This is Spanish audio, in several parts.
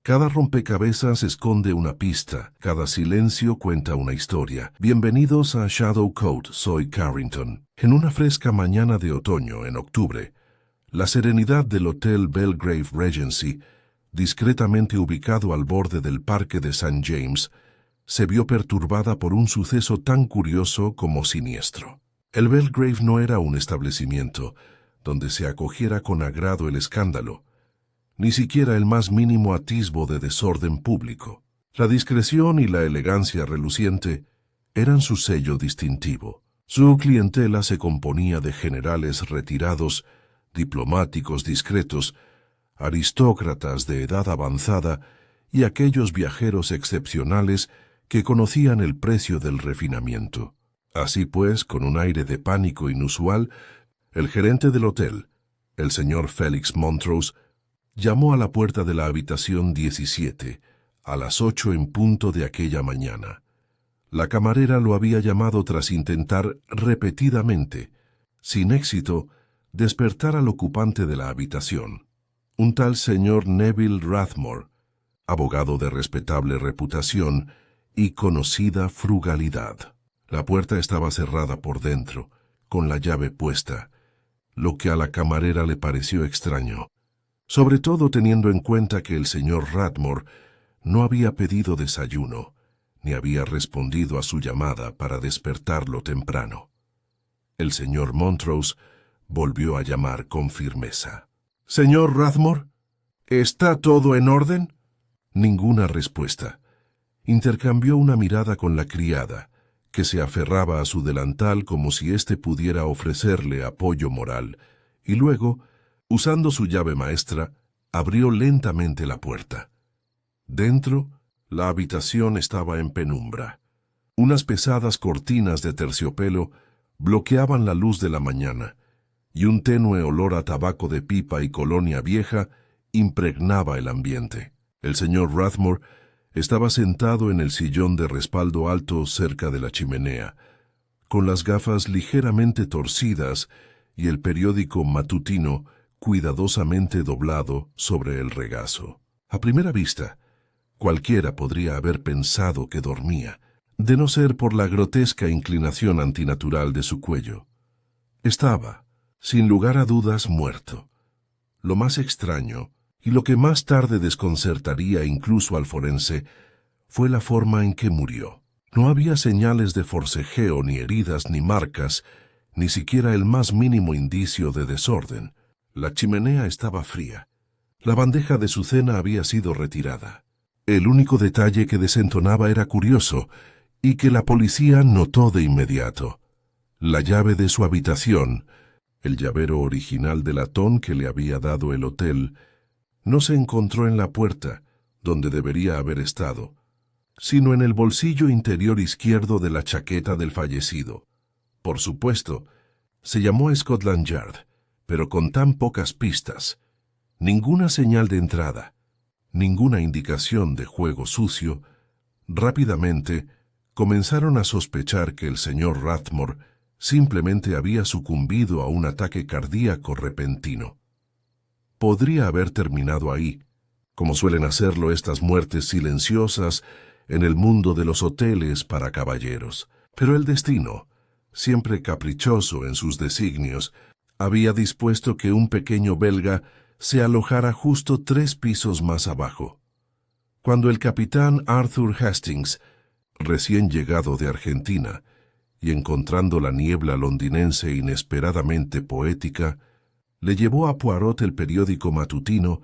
Cada rompecabezas esconde una pista, cada silencio cuenta una historia. Bienvenidos a Shadow Code, soy Carrington. En una fresca mañana de otoño, en octubre, la serenidad del Hotel Belgrave Regency, discretamente ubicado al borde del Parque de St. James, se vio perturbada por un suceso tan curioso como siniestro. El Belgrave no era un establecimiento donde se acogiera con agrado el escándalo, ni siquiera el más mínimo atisbo de desorden público. La discreción y la elegancia reluciente eran su sello distintivo. Su clientela se componía de generales retirados, diplomáticos discretos, aristócratas de edad avanzada y aquellos viajeros excepcionales que conocían el precio del refinamiento. Así pues, con un aire de pánico inusual, el gerente del hotel, el señor Félix Montrose, llamó a la puerta de la habitación 17, a las 8 en punto de aquella mañana. La camarera lo había llamado tras intentar repetidamente, sin éxito, despertar al ocupante de la habitación, un tal señor Neville Rathmore, abogado de respetable reputación y conocida frugalidad. La puerta estaba cerrada por dentro, con la llave puesta, lo que a la camarera le pareció extraño, sobre todo teniendo en cuenta que el señor Rathmore no había pedido desayuno, ni había respondido a su llamada para despertarlo temprano. El señor Montrose volvió a llamar con firmeza. «Señor Rathmore, ¿está todo en orden?» Ninguna respuesta. Intercambió una mirada con la criada, que se aferraba a su delantal como si éste pudiera ofrecerle apoyo moral, y luego, usando su llave maestra, abrió lentamente la puerta. Dentro, la habitación estaba en penumbra. Unas pesadas cortinas de terciopelo bloqueaban la luz de la mañana, y un tenue olor a tabaco de pipa y colonia vieja impregnaba el ambiente. El señor Rathmore estaba sentado en el sillón de respaldo alto cerca de la chimenea, con las gafas ligeramente torcidas y el periódico matutino cuidadosamente doblado sobre el regazo. A primera vista, cualquiera podría haber pensado que dormía, de no ser por la grotesca inclinación antinatural de su cuello. Estaba, sin lugar a dudas, muerto. Lo más extraño, y lo que más tarde desconcertaría incluso al forense, fue la forma en que murió. No había señales de forcejeo, ni heridas, ni marcas, ni siquiera el más mínimo indicio de desorden. La chimenea estaba fría. La bandeja de su cena había sido retirada. El único detalle que desentonaba era curioso, y que la policía notó de inmediato. La llave de su habitación, el llavero original de latón que le había dado el hotel, no se encontró en la puerta, donde debería haber estado, sino en el bolsillo interior izquierdo de la chaqueta del fallecido. Por supuesto, se llamó a Scotland Yard, pero con tan pocas pistas, ninguna señal de entrada, ninguna indicación de juego sucio, rápidamente comenzaron a sospechar que el señor Rathmore simplemente había sucumbido a un ataque cardíaco repentino. Podría haber terminado ahí, como suelen hacerlo estas muertes silenciosas en el mundo de los hoteles para caballeros. Pero el destino, siempre caprichoso en sus designios, había dispuesto que un pequeño belga se alojara justo 3 pisos más abajo. Cuando el capitán Arthur Hastings, recién llegado de Argentina, y encontrando la niebla londinense inesperadamente poética, le llevó a Poirot el periódico matutino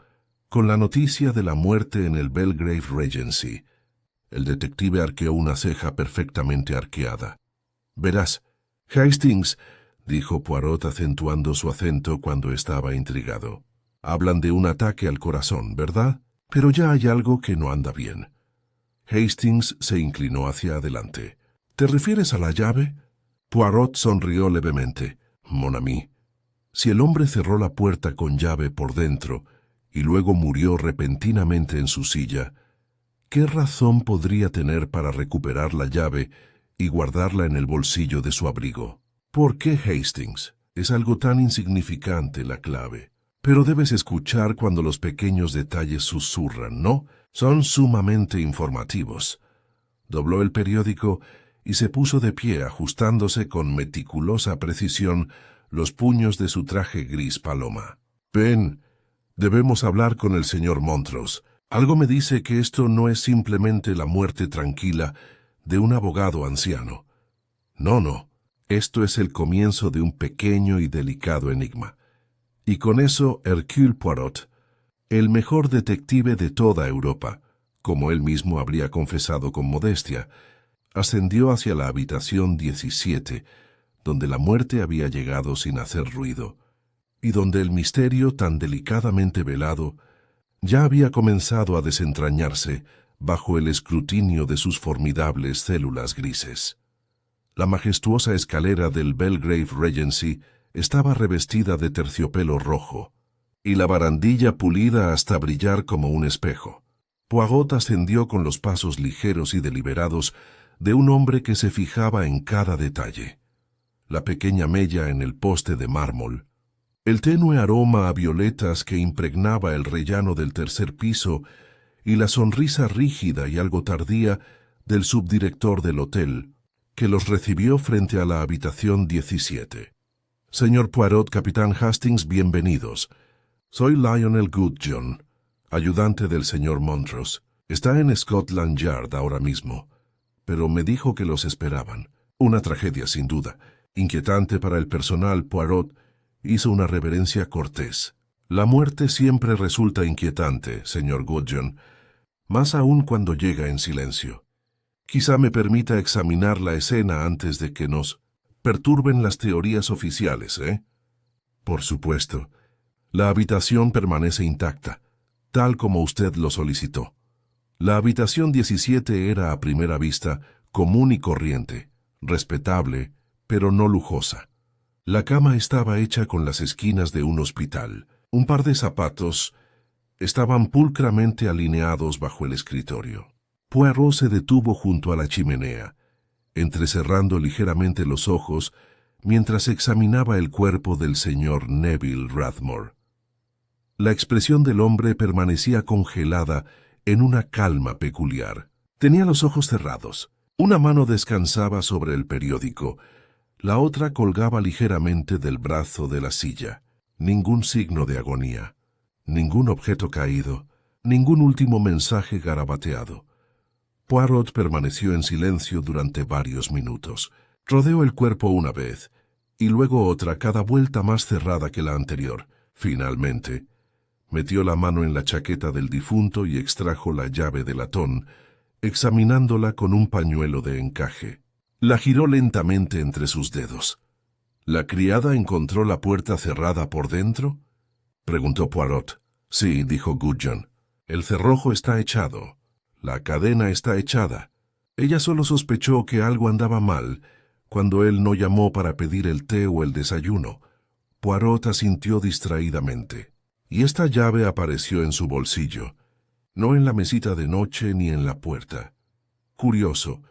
con la noticia de la muerte en el Belgrave Regency. El detective arqueó una ceja perfectamente arqueada. «Verás, Hastings», dijo Poirot acentuando su acento cuando estaba intrigado. «Hablan de un ataque al corazón, ¿verdad? Pero ya hay algo que no anda bien». Hastings se inclinó hacia adelante. «¿Te refieres a la llave?» Poirot sonrió levemente. «Mon ami, si el hombre cerró la puerta con llave por dentro y luego murió repentinamente en su silla, ¿qué razón podría tener para recuperar la llave y guardarla en el bolsillo de su abrigo? ¿Por qué, Hastings? Es algo tan insignificante la clave. Pero debes escuchar cuando los pequeños detalles susurran, ¿no? Son sumamente informativos. Dobló el periódico y se puso de pie ajustándose con meticulosa precisión los puños de su traje gris paloma. «Ven, debemos hablar con el señor Montrose. Algo me dice que esto no es simplemente la muerte tranquila de un abogado anciano. No, esto es el comienzo de un pequeño y delicado enigma. Y con eso Hercule Poirot, el mejor detective de toda Europa, como él mismo habría confesado con modestia, ascendió hacia la habitación 17, donde la muerte había llegado sin hacer ruido, y donde el misterio tan delicadamente velado ya había comenzado a desentrañarse bajo el escrutinio de sus formidables células grises. La majestuosa escalera del Belgrave Regency estaba revestida de terciopelo rojo, y la barandilla pulida hasta brillar como un espejo. Poirot ascendió con los pasos ligeros y deliberados de un hombre que se fijaba en cada detalle. La pequeña mella en el poste de mármol, el tenue aroma a violetas que impregnaba el rellano del tercer piso y la sonrisa rígida y algo tardía del subdirector del hotel, que los recibió frente a la habitación 17. «Señor Poirot, capitán Hastings, bienvenidos. Soy Lionel Goodjohn, ayudante del señor Montrose. Está en Scotland Yard ahora mismo, pero me dijo que los esperaban. Una tragedia, sin duda. Inquietante para el personal». Poirot hizo una reverencia cortés. «La muerte siempre resulta inquietante, señor Goodjohn, más aún cuando llega en silencio. Quizá me permita examinar la escena antes de que nos perturben las teorías oficiales, ¿eh?» «Por supuesto. La habitación permanece intacta, tal como usted lo solicitó. La habitación 17 era a primera vista común y corriente, respetable, pero no lujosa. La cama estaba hecha con las esquinas de un hospital. Un par de zapatos estaban pulcramente alineados bajo el escritorio. Poirot se detuvo junto a la chimenea, entrecerrando ligeramente los ojos mientras examinaba el cuerpo del señor Neville Rathmore. La expresión del hombre permanecía congelada en una calma peculiar. Tenía los ojos cerrados. Una mano descansaba sobre el periódico, la otra colgaba ligeramente del brazo de la silla. Ningún signo de agonía, ningún objeto caído, ningún último mensaje garabateado. Poirot permaneció en silencio durante varios minutos. Rodeó el cuerpo una vez, y luego otra, cada vuelta más cerrada que la anterior. Finalmente, metió la mano en la chaqueta del difunto y extrajo la llave de latón, examinándola con un pañuelo de encaje. La giró lentamente entre sus dedos. «¿La criada encontró la puerta cerrada por dentro?», preguntó Poirot. «Sí», dijo Goodjohn. «El cerrojo está echado. La cadena está echada. Ella solo sospechó que algo andaba mal cuando él no llamó para pedir el té o el desayuno». Poirot asintió distraídamente. «Y esta llave apareció en su bolsillo, no en la mesita de noche ni en la puerta. Curioso.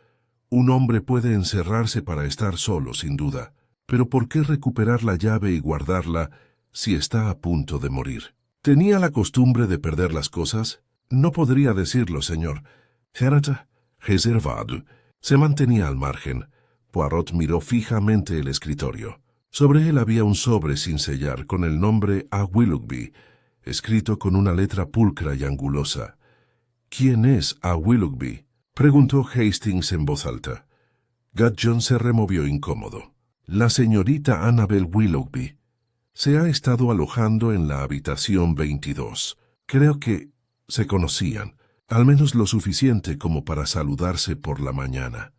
Un hombre puede encerrarse para estar solo, sin duda, pero ¿por qué recuperar la llave y guardarla si está a punto de morir? ¿Tenía la costumbre de perder las cosas? No podría decirlo, señor. Certa reservado. Se mantenía al margen. Poirot miró fijamente el escritorio. Sobre él había un sobre sin sellar con el nombre A. Willoughby, escrito con una letra pulcra y angulosa. «¿Quién es A. Willoughby?», preguntó Hastings en voz alta. Goodjohn se removió incómodo. «La señorita Annabel Willoughby se ha estado alojando en la habitación 22. Creo que se conocían, al menos lo suficiente como para saludarse por la mañana».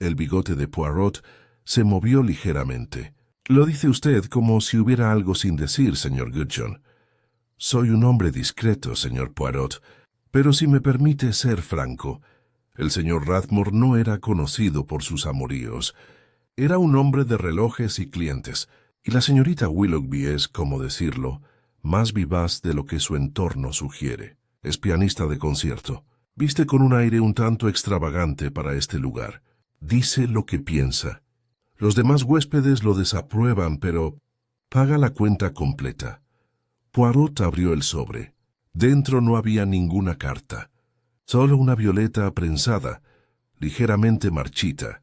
El bigote de Poirot se movió ligeramente. «Lo dice usted como si hubiera algo sin decir, señor Goodjohn. Soy un hombre discreto, señor Poirot, pero si me permite ser franco, el señor Rathmore no era conocido por sus amoríos. Era un hombre de relojes y clientes, y la señorita Willoughby es, como decirlo, más vivaz de lo que su entorno sugiere. Es pianista de concierto. Viste con un aire un tanto extravagante para este lugar. Dice lo que piensa. Los demás huéspedes lo desaprueban, pero paga la cuenta completa». Poirot abrió el sobre. Dentro no había ninguna carta. Solo una violeta prensada, ligeramente marchita.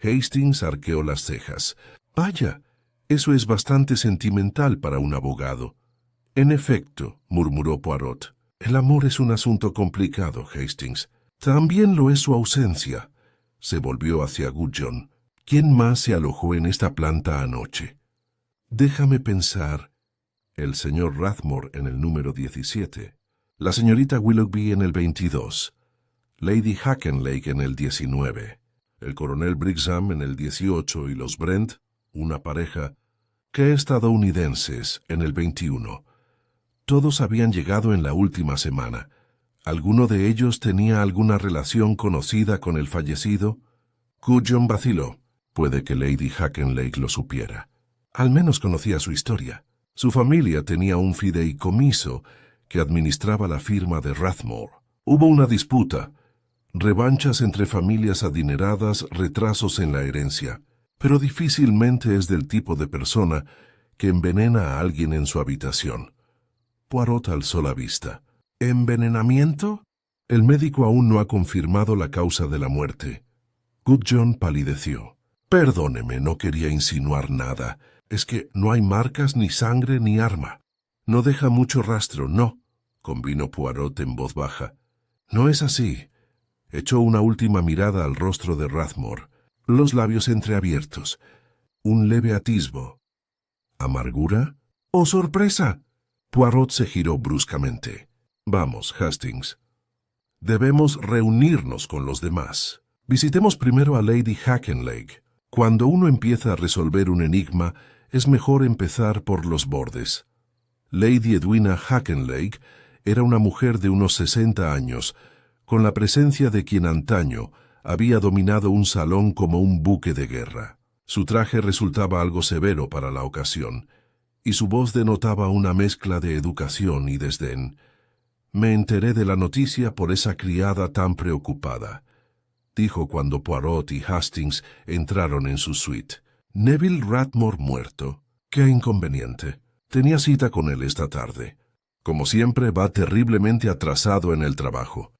Hastings arqueó las cejas. Vaya, eso es bastante sentimental para un abogado. En efecto, murmuró Poirot, el amor es un asunto complicado, Hastings. También lo es su ausencia. Se volvió hacia Gudjon. ¿Quién más se alojó en esta planta anoche? Déjame pensar. El señor Rathmore en el número 17. La señorita Willoughby en el 22. Lady Hackenlake en el 19. El coronel Brixham en el 18 y los Brent, una pareja, que estadounidenses, en el 21. Todos habían llegado en la última semana. ¿Alguno de ellos tenía alguna relación conocida con el fallecido? Gudjon vaciló. Puede que Lady Hackenlake lo supiera. Al menos conocía su historia. Su familia tenía un fideicomiso que administraba la firma de Rathmore. Hubo una disputa, revanchas entre familias adineradas, retrasos en la herencia, pero difícilmente es del tipo de persona que envenena a alguien en su habitación. Poirot alzó la vista. ¿Envenenamiento? El médico aún no ha confirmado la causa de la muerte. Gudjon palideció. Perdóneme, no quería insinuar nada. Es que no hay marcas, ni sangre, ni arma. No deja mucho rastro, no, convino Poirot en voz baja. No es así. Echó una última mirada al rostro de Rathmore, los labios entreabiertos, un leve atisbo. ¿Amargura? ¡Oh, sorpresa! Poirot se giró bruscamente. Vamos, Hastings. Debemos reunirnos con los demás. Visitemos primero a Lady Hackenlake. Cuando uno empieza a resolver un enigma, es mejor empezar por los bordes. Lady Edwina Hackenlake era una mujer de unos 60 años, con la presencia de quien antaño había dominado un salón como un buque de guerra. Su traje resultaba algo severo para la ocasión, y su voz denotaba una mezcla de educación y desdén. Me enteré de la noticia por esa criada tan preocupada, dijo cuando Poirot y Hastings entraron en su suite. Neville Rathmore muerto. ¡Qué inconveniente! Tenía cita con él esta tarde. Como siempre, va terriblemente atrasado en el trabajo.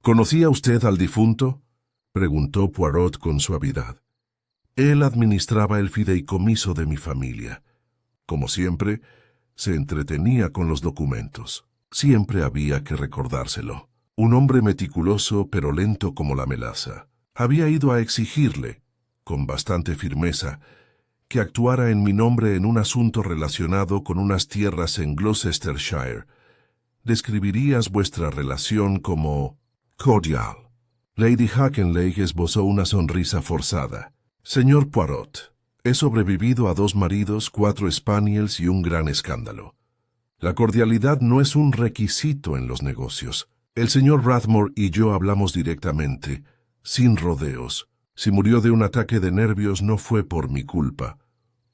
¿Conocía usted al difunto?, preguntó Poirot con suavidad. Él administraba el fideicomiso de mi familia. Como siempre, se entretenía con los documentos. Siempre había que recordárselo. Un hombre meticuloso pero lento como la melaza. Había ido a exigirle, con bastante firmeza, que actuara en mi nombre en un asunto relacionado con unas tierras en Gloucestershire. Describirías vuestra relación como cordial. Lady Hackenlake esbozó una sonrisa forzada. Señor Poirot, he sobrevivido a 2 maridos, 4 spaniels y un gran escándalo. La cordialidad no es un requisito en los negocios. El señor Rathmore y yo hablamos directamente, sin rodeos. Si murió de un ataque de nervios no fue por mi culpa.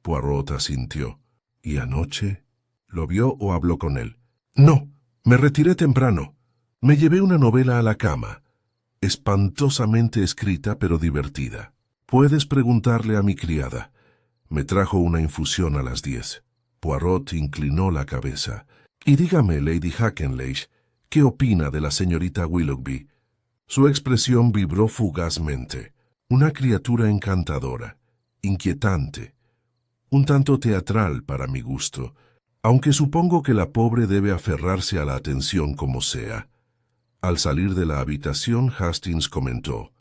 Poirot asintió. ¿Y anoche? ¿Lo vio o habló con él? No, me retiré temprano. Me llevé una novela a la cama. Espantosamente escrita pero divertida. Puedes preguntarle a mi criada. Me trajo una infusión a las 10. Poirot inclinó la cabeza. Y dígame, Lady Hackenlake, ¿qué opina de la señorita Willoughby? Su expresión vibró fugazmente. Una criatura encantadora, inquietante, un tanto teatral para mi gusto, aunque supongo que la pobre debe aferrarse a la atención como sea. Al salir de la habitación, Hastings comentó: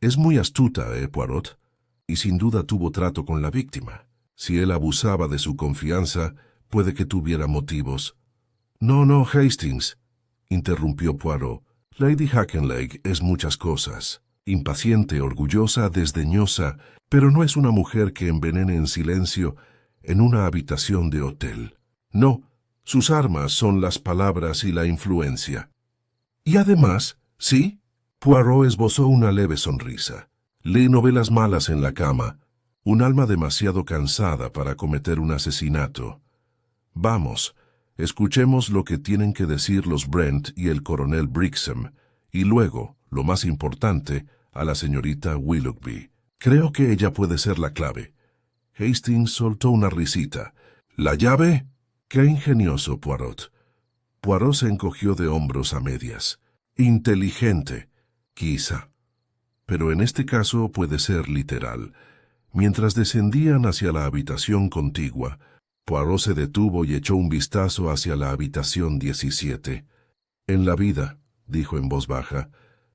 «Es muy astuta, Poirot, y sin duda tuvo trato con la víctima. Si él abusaba de su confianza, puede que tuviera motivos». «No, no, Hastings», interrumpió Poirot. «Lady Hackenlake es muchas cosas. Impaciente, orgullosa, desdeñosa, pero no es una mujer que envenene en silencio en una habitación de hotel. No, sus armas son las palabras y la influencia». «Y además, ¿sí?». Poirot esbozó una leve sonrisa. «Lee novelas malas en la cama. Un alma demasiado cansada para cometer un asesinato. Vamos, escuchemos lo que tienen que decir los Brent y el coronel Brixham, y luego, lo más importante, a la señorita Willoughby. Creo que ella puede ser la clave». Hastings soltó una risita. «¿La llave?». «Qué ingenioso, Poirot». Poirot se encogió de hombros a medias. Inteligente, quizá. Pero en este caso puede ser literal. Mientras descendían hacia la habitación contigua, Poirot se detuvo y echó un vistazo hacia la habitación 17. En la vida, dijo en voz baja,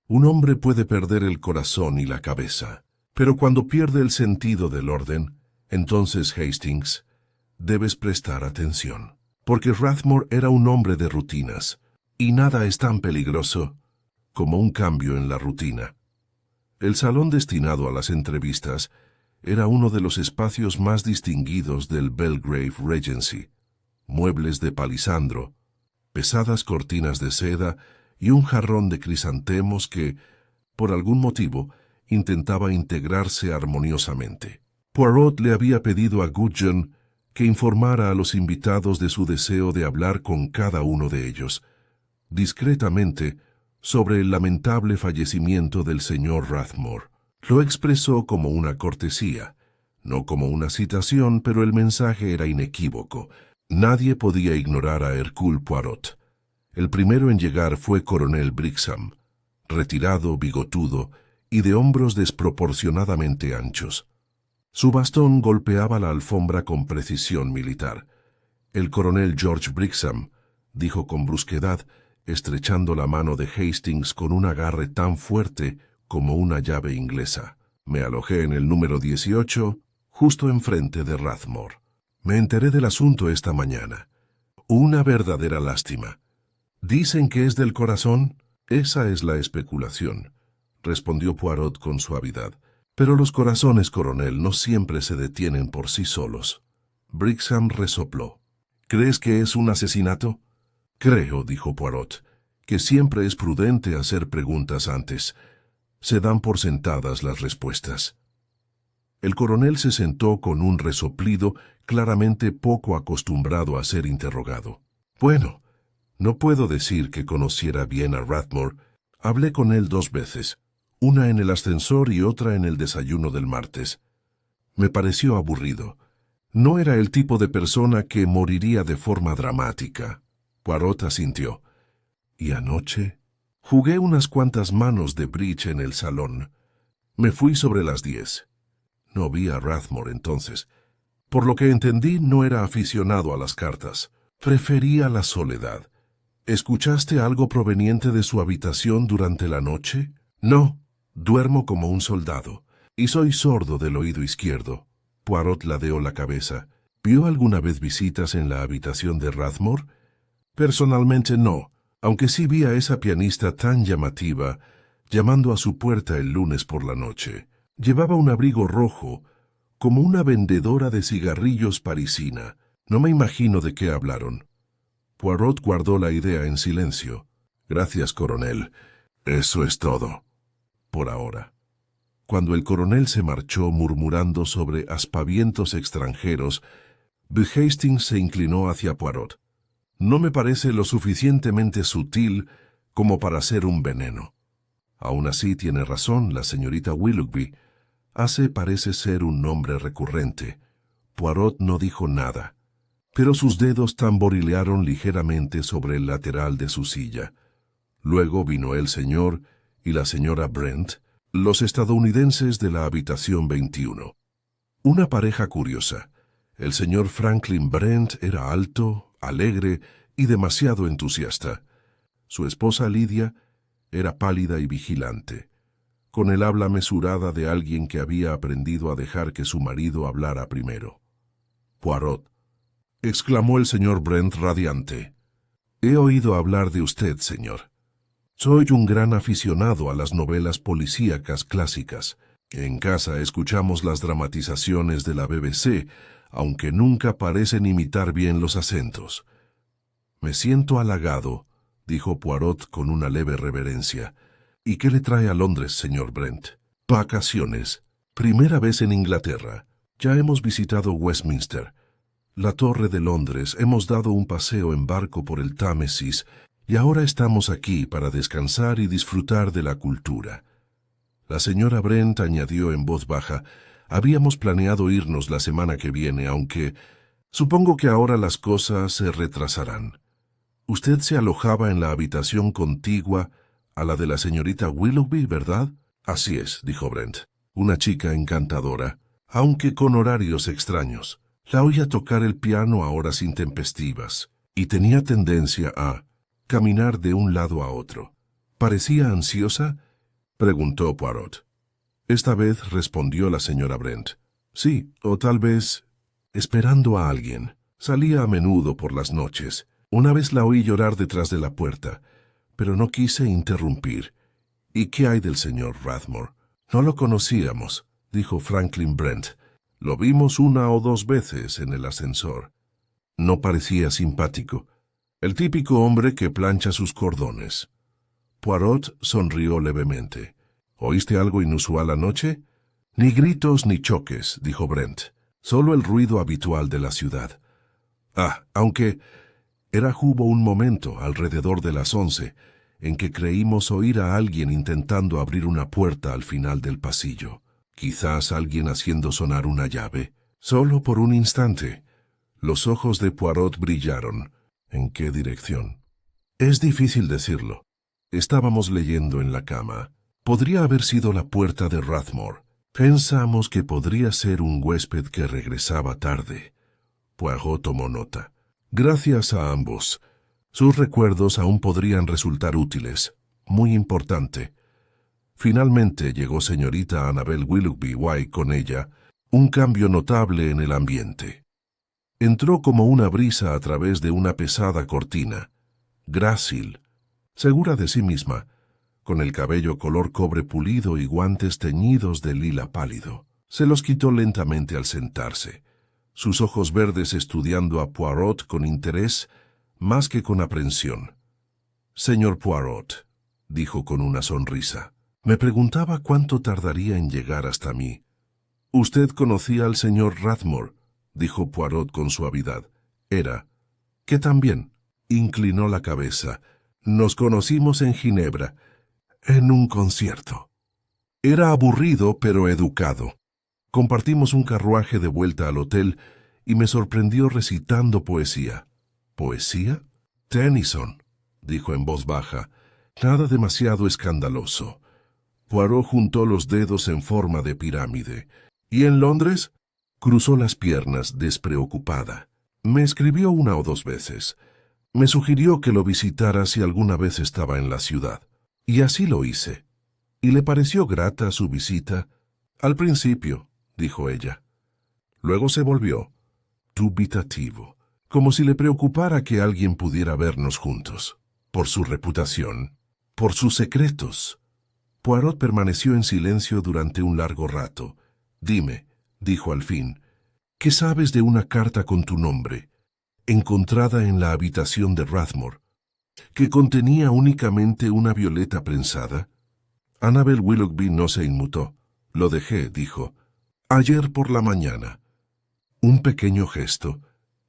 un hombre puede perder el corazón y la cabeza. Pero cuando pierde el sentido del orden, entonces, Hastings, debes prestar atención. Porque Rathmore era un hombre de rutinas, y nada es tan peligroso como un cambio en la rutina. El salón destinado a las entrevistas era uno de los espacios más distinguidos del Belgrave Regency. Muebles de palisandro, pesadas cortinas de seda y un jarrón de crisantemos que, por algún motivo, intentaba integrarse armoniosamente. Poirot le había pedido a Gudgeon que informara a los invitados de su deseo de hablar con cada uno de ellos, discretamente, sobre el lamentable fallecimiento del señor Rathmore. Lo expresó como una cortesía, no como una citación, pero el mensaje era inequívoco. Nadie podía ignorar a Hercule Poirot. El primero en llegar fue Coronel Brixham, retirado, bigotudo y de hombros desproporcionadamente anchos. Su bastón golpeaba la alfombra con precisión militar. El coronel George Brixham, dijo con brusquedad, estrechando la mano de Hastings con un agarre tan fuerte como una llave inglesa. Me alojé en el número 18, justo enfrente de Rathmore. Me enteré del asunto esta mañana. Una verdadera lástima. ¿Dicen que es del corazón? Esa es la especulación, respondió Poirot con suavidad. Pero los corazones, coronel, no siempre se detienen por sí solos. Brixham resopló. ¿Crees que es un asesinato? Creo, dijo Poirot, que siempre es prudente hacer preguntas antes. Se dan por sentadas las respuestas. El coronel se sentó con un resoplido claramente poco acostumbrado a ser interrogado. Bueno, no puedo decir que conociera bien a Rathmore. Hablé con él 2 veces, una en el ascensor y otra en el desayuno del martes. Me pareció aburrido. No era el tipo de persona que moriría de forma dramática. Poirot asintió. ¿Y anoche? Jugué unas cuantas manos de bridge en el salón. Me fui sobre las 10. No vi a Rathmore entonces. Por lo que entendí, no era aficionado a las cartas. Prefería la soledad. ¿Escuchaste algo proveniente de su habitación durante la noche? No, duermo como un soldado, y soy sordo del oído izquierdo. Poirot ladeó la cabeza. ¿Vio alguna vez visitas en la habitación de Rathmore? Personalmente no, aunque sí vi a esa pianista tan llamativa llamando a su puerta el lunes por la noche. Llevaba un abrigo rojo, como una vendedora de cigarrillos parisina. No me imagino de qué hablaron. Poirot guardó la idea en silencio. Gracias, coronel. Eso es todo. Por ahora. Cuando el coronel se marchó murmurando sobre aspavientos extranjeros, Hastings se inclinó hacia Poirot. No me parece lo suficientemente sutil como para ser un veneno. Aún así tiene razón la señorita Willoughby. Parece ser un nombre recurrente. Poirot no dijo nada, pero sus dedos tamborilearon ligeramente sobre el lateral de su silla. Luego vino el señor y la señora Brent, los estadounidenses de la habitación 21. Una pareja curiosa. El señor Franklin Brent era alto, alegre y demasiado entusiasta. Su esposa Lydia era pálida y vigilante, con el habla mesurada de alguien que había aprendido a dejar que su marido hablara primero. Poirot, exclamó el señor Brent radiante. He oído hablar de usted, señor. Soy un gran aficionado a las novelas policíacas clásicas. En casa escuchamos las dramatizaciones de la BBC, aunque nunca parecen imitar bien los acentos. Me siento halagado, dijo Poirot con una leve reverencia. ¿Y qué le trae a Londres, señor Brent? Vacaciones. Primera vez en Inglaterra. Ya hemos visitado Westminster, la Torre de Londres, hemos dado un paseo en barco por el Támesis, y ahora estamos aquí para descansar y disfrutar de la cultura. La señora Brent añadió en voz baja, habíamos planeado irnos la semana que viene, aunque supongo que ahora las cosas se retrasarán. Usted se alojaba en la habitación contigua A la de la señorita Willoughby, ¿verdad? Así es, dijo Brent. Una chica encantadora, aunque con horarios extraños. La oía tocar el piano a horas intempestivas, y tenía tendencia a caminar de un lado a otro. ¿Parecía ansiosa?, preguntó Poirot. Esta vez respondió la señora Brent. Sí, o tal vez esperando a alguien. Salía a menudo por las noches. Una vez la oí llorar detrás de la puerta, pero no quise interrumpir. ¿Y qué hay del señor Rathmore? No lo conocíamos, dijo Franklin Brent. Lo vimos 1 o 2 veces en el ascensor. No parecía simpático. El típico hombre que plancha sus cordones. Poirot sonrió levemente. ¿Oíste algo inusual anoche? Ni gritos ni choques, dijo Brent. Solo el ruido habitual de la ciudad. Aunque hubo un momento, alrededor de las 11, en que creímos oír a alguien intentando abrir una puerta al final del pasillo. Quizás alguien haciendo sonar una llave. Solo por un instante. Los ojos de Poirot brillaron. ¿En qué dirección? Es difícil decirlo. Estábamos leyendo en la cama. Podría haber sido la puerta de Rathmore. Pensamos que podría ser un huésped que regresaba tarde. Poirot tomó nota. Gracias a ambos. Sus recuerdos aún podrían resultar útiles. Muy importante. Finalmente llegó señorita Annabel Willoughby White con ella, un cambio notable en el ambiente. Entró como una brisa a través de una pesada cortina, grácil, segura de sí misma, con el cabello color cobre pulido y guantes teñidos de lila pálido. Se los quitó lentamente al sentarse, sus ojos verdes estudiando a Poirot con interés más que con aprensión. «Señor Poirot», dijo con una sonrisa, «me preguntaba cuánto tardaría en llegar hasta mí». «Usted conocía al señor Rathmore», dijo Poirot con suavidad. «Era». «¿Qué también?» Inclinó la cabeza. «Nos conocimos en Ginebra, en un concierto». Era aburrido pero educado. Compartimos un carruaje de vuelta al hotel y me sorprendió recitando poesía. «¿Poesía?» «Tennyson», dijo en voz baja, nada demasiado escandaloso. Poirot juntó los dedos en forma de pirámide. «¿Y en Londres?» Cruzó las piernas, despreocupada. «Me escribió 1 o 2 veces. Me sugirió que lo visitara si alguna vez estaba en la ciudad. Y así lo hice. ¿Y le pareció grata su visita?» «Al principio», dijo ella. Luego se volvió, dubitativo, como si le preocupara que alguien pudiera vernos juntos. Por su reputación, por sus secretos. Poirot permaneció en silencio durante un largo rato. «Dime», dijo al fin, «¿qué sabes de una carta con tu nombre, encontrada en la habitación de Rathmore, que contenía únicamente una violeta prensada?» Annabel Willoughby no se inmutó. «Lo dejé», dijo, «ayer por la mañana». Un pequeño gesto.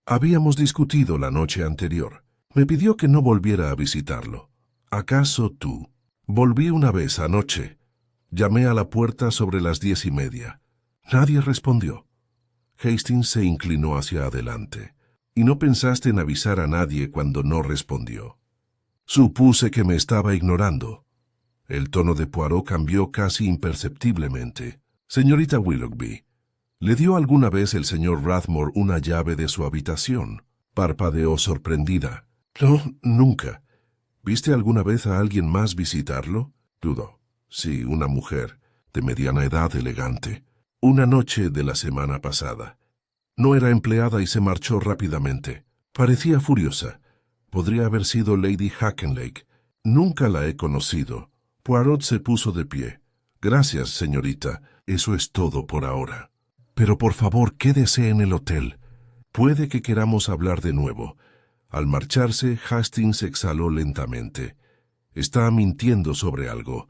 Habíamos discutido la noche anterior. Me pidió que no volviera a visitarlo. «¿Acaso tú?» «Volví una vez anoche. Llamé a la puerta sobre las 10:30. Nadie respondió». Hastings se inclinó hacia adelante. «¿Y no pensaste en avisar a nadie cuando no respondió?» «Supuse que me estaba ignorando». El tono de Poirot cambió casi imperceptiblemente. «Señorita Willoughby, ¿le dio alguna vez el señor Rathmore una llave de su habitación?» Parpadeó sorprendida. «No, nunca». «¿Viste alguna vez a alguien más visitarlo?» Dudó. «Sí, una mujer, de mediana edad, elegante. Una noche de la semana pasada. No era empleada y se marchó rápidamente. Parecía furiosa. Podría haber sido Lady Hackenlake. Nunca la he conocido». Poirot se puso de pie. «Gracias, señorita. Eso es todo por ahora. Pero por favor, quédese en el hotel. Puede que queramos hablar de nuevo». Al marcharse, Hastings exhaló lentamente. «Está mintiendo sobre algo».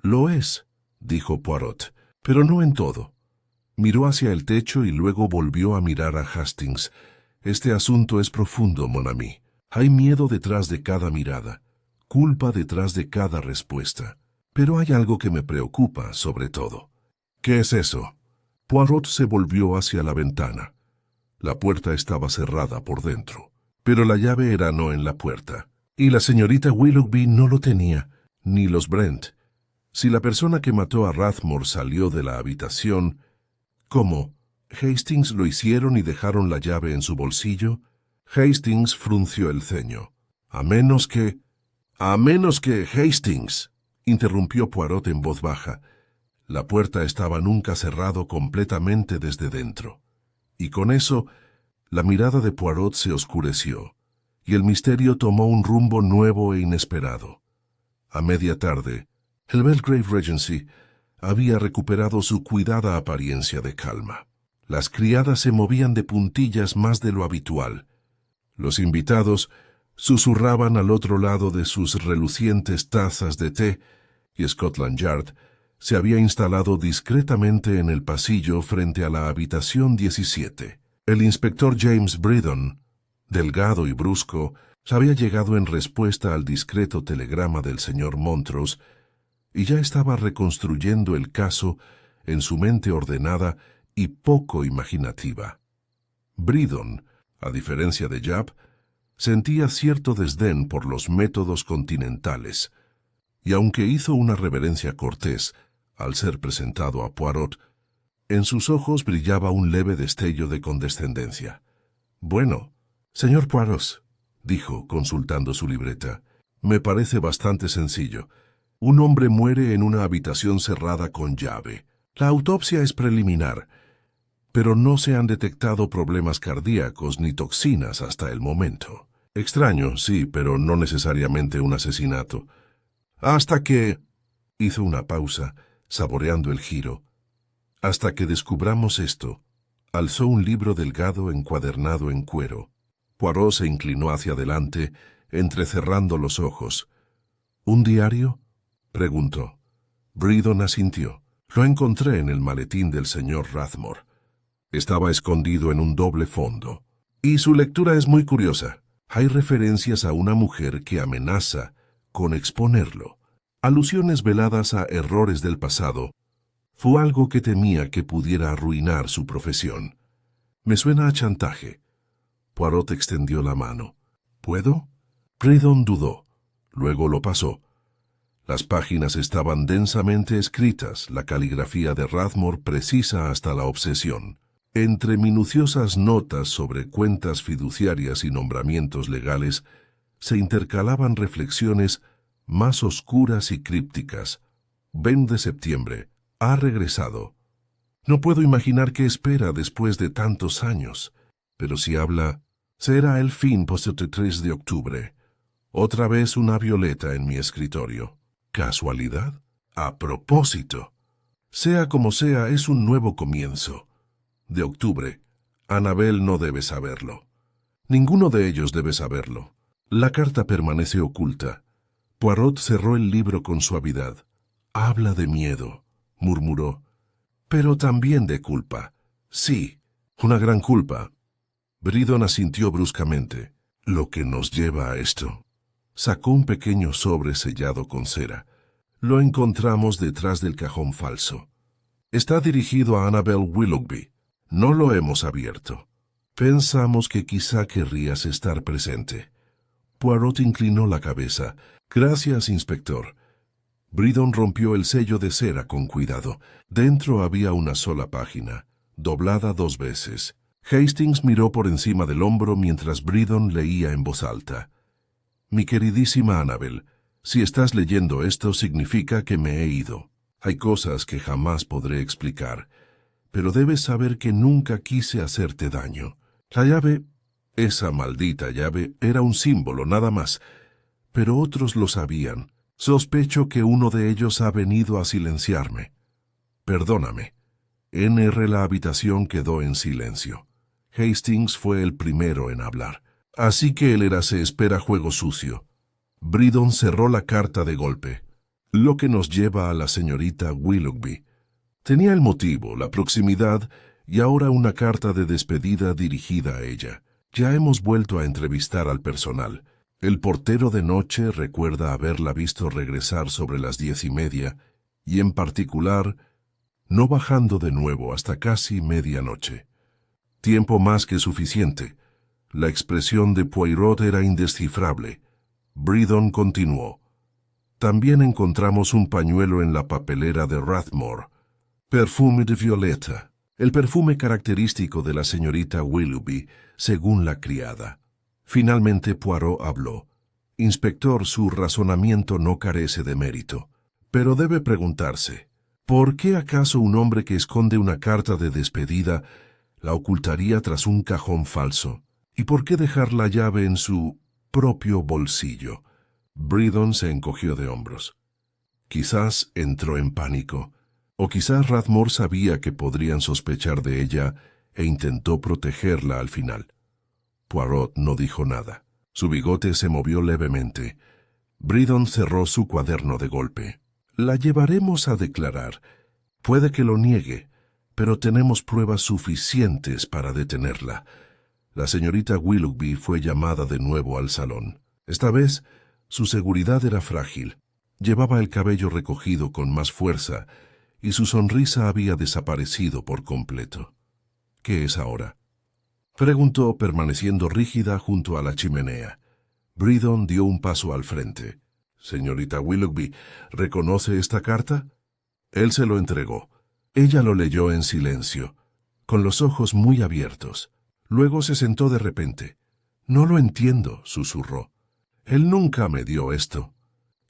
«Lo es», dijo Poirot, «pero no en todo». Miró hacia el techo y luego volvió a mirar a Hastings. «Este asunto es profundo, mon ami. Hay miedo detrás de cada mirada, culpa detrás de cada respuesta. Pero hay algo que me preocupa, sobre todo». «¿Qué es eso?» Poirot se volvió hacia la ventana. La puerta estaba cerrada por dentro, pero la llave era no en la puerta, y la señorita Willoughby no lo tenía, ni los Brent. Si la persona que mató a Rathmore salió de la habitación, ¿cómo? ¿Hastings lo hicieron y dejaron la llave en su bolsillo? Hastings frunció el ceño. A menos que... Hastings, interrumpió Poirot en voz baja. La puerta estaba nunca cerrado completamente desde dentro. Y con eso, la mirada de Poirot se oscureció, y el misterio tomó un rumbo nuevo e inesperado. A media tarde, el Belgrave Regency había recuperado su cuidada apariencia de calma. Las criadas se movían de puntillas más de lo habitual. Los invitados susurraban al otro lado de sus relucientes tazas de té, y Scotland Yard se había instalado discretamente en el pasillo frente a la habitación 17. El inspector James Bridon, delgado y brusco, había llegado en respuesta al discreto telegrama del señor Montrose y ya estaba reconstruyendo el caso en su mente ordenada y poco imaginativa. Bridon, a diferencia de Japp, sentía cierto desdén por los métodos continentales, y aunque hizo una reverencia cortés al ser presentado a Poirot, en sus ojos brillaba un leve destello de condescendencia. «Bueno, señor Poirot», dijo, consultando su libreta, «me parece bastante sencillo. Un hombre muere en una habitación cerrada con llave. La autopsia es preliminar, pero no se han detectado problemas cardíacos ni toxinas hasta el momento. Extraño, sí, pero no necesariamente un asesinato. Hasta que...» hizo una pausa, saboreando el giro. «Hasta que descubramos esto». Alzó un libro delgado encuadernado en cuero. Poirot se inclinó hacia adelante, entrecerrando los ojos. «¿Un diario?», preguntó. Bridon asintió. «Lo encontré en el maletín del señor Rathmore. Estaba escondido en un doble fondo. Y su lectura es muy curiosa. Hay referencias a una mujer que amenaza con exponerlo. Alusiones veladas a errores del pasado. Fue algo que temía que pudiera arruinar su profesión. Me suena a chantaje». Poirot extendió la mano. «¿Puedo?». Bridon dudó. Luego lo pasó. Las páginas estaban densamente escritas, la caligrafía de Rathmore precisa hasta la obsesión. Entre minuciosas notas sobre cuentas fiduciarias y nombramientos legales, se intercalaban reflexiones más oscuras y crípticas. 20 de septiembre. Ha regresado. No puedo imaginar qué espera después de tantos años. Pero si habla, será el fin posterior 3 de octubre. Otra vez una violeta en mi escritorio. ¿Casualidad? A propósito. Sea como sea, es un nuevo comienzo. De octubre. Annabel no debe saberlo. Ninguno de ellos debe saberlo. La carta permanece oculta. Poirot cerró el libro con suavidad. «Habla de miedo», murmuró. «Pero también de culpa». «Sí, una gran culpa». Bridon asintió bruscamente. «Lo que nos lleva a esto». Sacó un pequeño sobre sellado con cera. «Lo encontramos detrás del cajón falso. Está dirigido a Annabel Willoughby. No lo hemos abierto. Pensamos que quizá querrías estar presente». Poirot inclinó la cabeza. «Gracias, inspector». Bridon rompió el sello de cera con cuidado. Dentro había una sola página, doblada 2 veces. Hastings miró por encima del hombro mientras Bridon leía en voz alta. «Mi queridísima Annabel, si estás leyendo esto significa que me he ido. Hay cosas que jamás podré explicar, pero debes saber que nunca quise hacerte daño. La llave, esa maldita llave, era un símbolo nada más, pero otros lo sabían. Sospecho que uno de ellos ha venido a silenciarme. Perdóname». En la habitación quedó en silencio. Hastings fue el primero en hablar. «Así que el era se espera juego sucio». Bridon cerró la carta de golpe. «Lo que nos lleva a la señorita Willoughby». Tenía el motivo, la proximidad, y ahora una carta de despedida dirigida a ella. Ya hemos vuelto a entrevistar al personal. El portero de noche recuerda haberla visto regresar sobre las 10:30, y en particular, no bajando de nuevo hasta casi medianoche. Tiempo más que suficiente. La expresión de Poirot era indescifrable. Bridon continuó. También encontramos un pañuelo en la papelera de Rathmore. Perfume de violeta, el perfume característico de la señorita Willoughby, según la criada. Finalmente Poirot habló. Inspector, su razonamiento no carece de mérito, pero debe preguntarse, ¿por qué acaso un hombre que esconde una carta de despedida la ocultaría tras un cajón falso? ¿Y por qué dejar la llave en su propio bolsillo? Bredon se encogió de hombros. Quizás entró en pánico, o quizás Rathmore sabía que podrían sospechar de ella e intentó protegerla al final. Poirot no dijo nada. Su bigote se movió levemente. Bredon cerró su cuaderno de golpe. La llevaremos a declarar. Puede que lo niegue, pero tenemos pruebas suficientes para detenerla. La señorita Willoughby fue llamada de nuevo al salón. Esta vez, su seguridad era frágil. Llevaba el cabello recogido con más fuerza y su sonrisa había desaparecido por completo. ¿Qué es ahora?, preguntó, permaneciendo rígida junto a la chimenea. Bredon dio un paso al frente. «Señorita Willoughby, ¿reconoce esta carta?» Él se lo entregó. Ella lo leyó en silencio, con los ojos muy abiertos. Luego se sentó de repente. «No lo entiendo», susurró. «Él nunca me dio esto».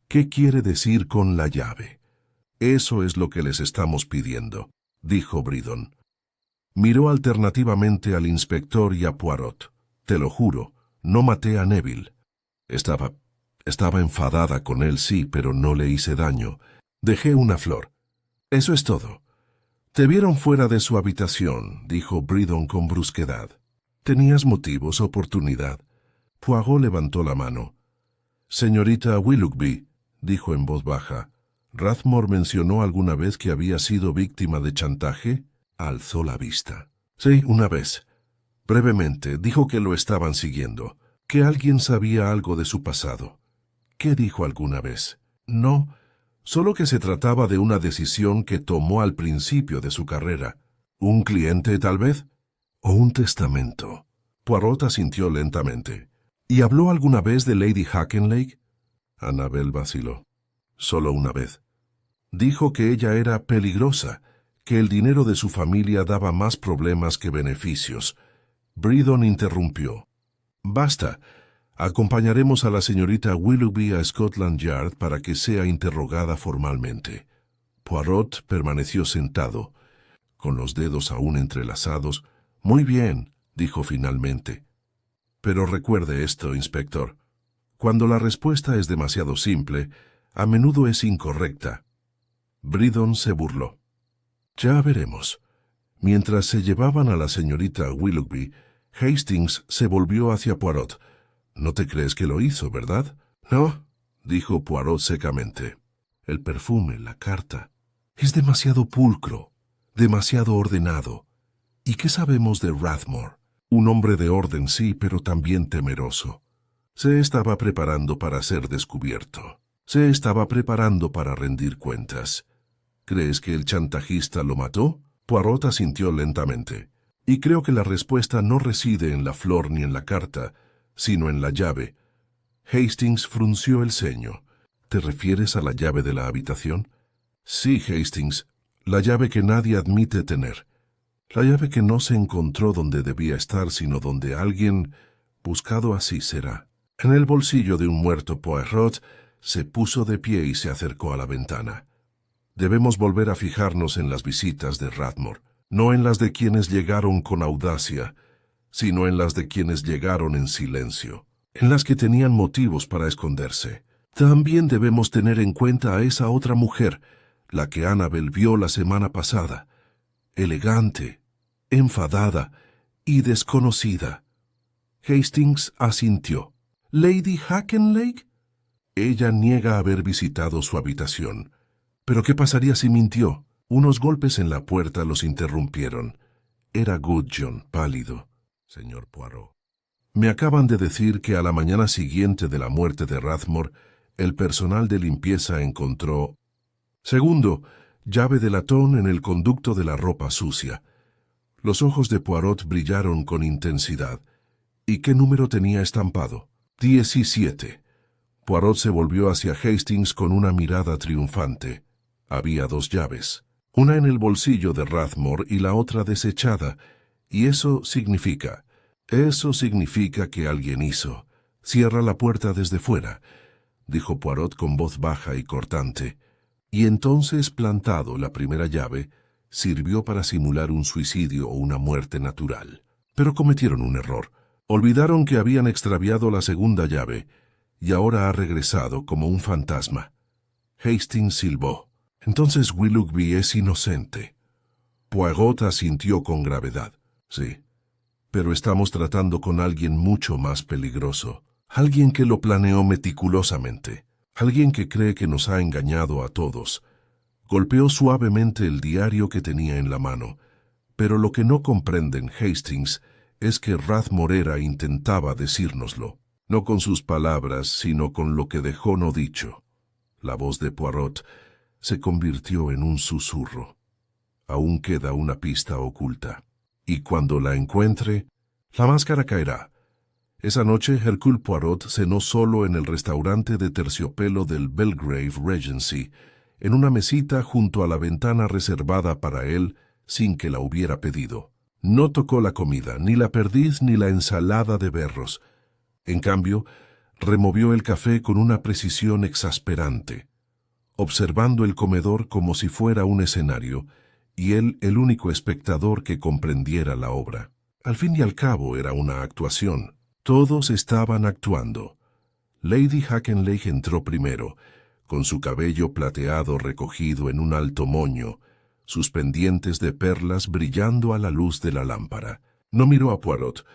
«¿Qué quiere decir con la llave?» «Eso es lo que les estamos pidiendo», dijo Bredon. Miró alternativamente al inspector y a Poirot. «Te lo juro, no maté a Neville. Estaba enfadada con él, sí, pero no le hice daño. Dejé una flor. Eso es todo». «Te vieron fuera de su habitación», dijo Bredon con brusquedad. «Tenías motivos, oportunidad». Poirot levantó la mano. «Señorita Willoughby», dijo en voz baja, «¿Rathmore mencionó alguna vez que había sido víctima de chantaje?» Alzó la vista. «Sí, una vez. Brevemente, dijo que lo estaban siguiendo, que alguien sabía algo de su pasado». «¿Qué dijo alguna vez?» «No, solo que se trataba de una decisión que tomó al principio de su carrera. ¿Un cliente, tal vez? ¿O un testamento?» Poirot asintió lentamente. «¿Y habló alguna vez de Lady Hackenlake?» Annabel vaciló. «Solo una vez. Dijo que ella era peligrosa, que el dinero de su familia daba más problemas que beneficios». Bredon interrumpió. «Basta. Acompañaremos a la señorita Willoughby a Scotland Yard para que sea interrogada formalmente». Poirot permaneció sentado, con los dedos aún entrelazados. «Muy bien», dijo finalmente. «Pero recuerde esto, inspector. Cuando la respuesta es demasiado simple, a menudo es incorrecta». Bredon se burló. «Ya veremos». Mientras se llevaban a la señorita Willoughby, Hastings se volvió hacia Poirot. «No te crees que lo hizo, ¿verdad?» «No», dijo Poirot secamente. «El perfume, la carta. Es demasiado pulcro, demasiado ordenado. ¿Y qué sabemos de Rathmore? Un hombre de orden, sí, pero también temeroso. Se estaba preparando para ser descubierto. Se estaba preparando para rendir cuentas. ¿Crees que el chantajista lo mató?» Poirot asintió lentamente. «Y creo que la respuesta no reside en la flor ni en la carta, sino en la llave». Hastings frunció el ceño. «¿Te refieres a la llave de la habitación?» «Sí, Hastings, la llave que nadie admite tener. La llave que no se encontró donde debía estar, sino donde alguien, buscado así será». En el bolsillo de un muerto, Poirot se puso de pie y se acercó a la ventana. «Debemos volver a fijarnos en las visitas de Rathmore, no en las de quienes llegaron con audacia, sino en las de quienes llegaron en silencio, en las que tenían motivos para esconderse. También debemos tener en cuenta a esa otra mujer, la que Annabel vio la semana pasada, elegante, enfadada y desconocida». Hastings asintió. «¿Lady Hackenlake?» «Ella niega haber visitado su habitación». «¿Pero qué pasaría si mintió?» Unos golpes en la puerta los interrumpieron. Era Gudjon, pálido. «Señor Poirot, me acaban de decir que a la mañana siguiente de la muerte de Rathmore, el personal de limpieza encontró... Segundo, llave de latón en el conducto de la ropa sucia». Los ojos de Poirot brillaron con intensidad. «¿Y qué número tenía estampado?» 17. Poirot se volvió hacia Hastings con una mirada triunfante. Había 2 llaves, una en el bolsillo de Rathmore y la otra desechada, y eso significa que alguien hizo. Cierra la puerta desde fuera, dijo Poirot con voz baja y cortante. Y entonces, plantado la primera llave, sirvió para simular un suicidio o una muerte natural. Pero cometieron un error. Olvidaron que habían extraviado la segunda llave, y ahora ha regresado como un fantasma. Hastings silbó. Entonces Willoughby es inocente. Poirot asintió con gravedad. Sí, pero estamos tratando con alguien mucho más peligroso. Alguien que lo planeó meticulosamente. Alguien que cree que nos ha engañado a todos. Golpeó suavemente el diario que tenía en la mano. Pero lo que no comprenden Hastings es que Rathmore intentaba decírnoslo. No con sus palabras, sino con lo que dejó no dicho. La voz de Poirot se convirtió en un susurro. Aún queda una pista oculta. Y cuando la encuentre, la máscara caerá. Esa noche Hercule Poirot cenó solo en el restaurante de terciopelo del Belgrave Regency, en una mesita junto a la ventana reservada para él sin que la hubiera pedido. No tocó la comida, ni la perdiz ni la ensalada de berros. En cambio, removió el café con una precisión exasperante, observando el comedor como si fuera un escenario, y él el único espectador que comprendiera la obra. Al fin y al cabo era una actuación. Todos estaban actuando. Lady Hackenley entró primero, con su cabello plateado recogido en un alto moño, sus pendientes de perlas brillando a la luz de la lámpara. No miró a Poirot,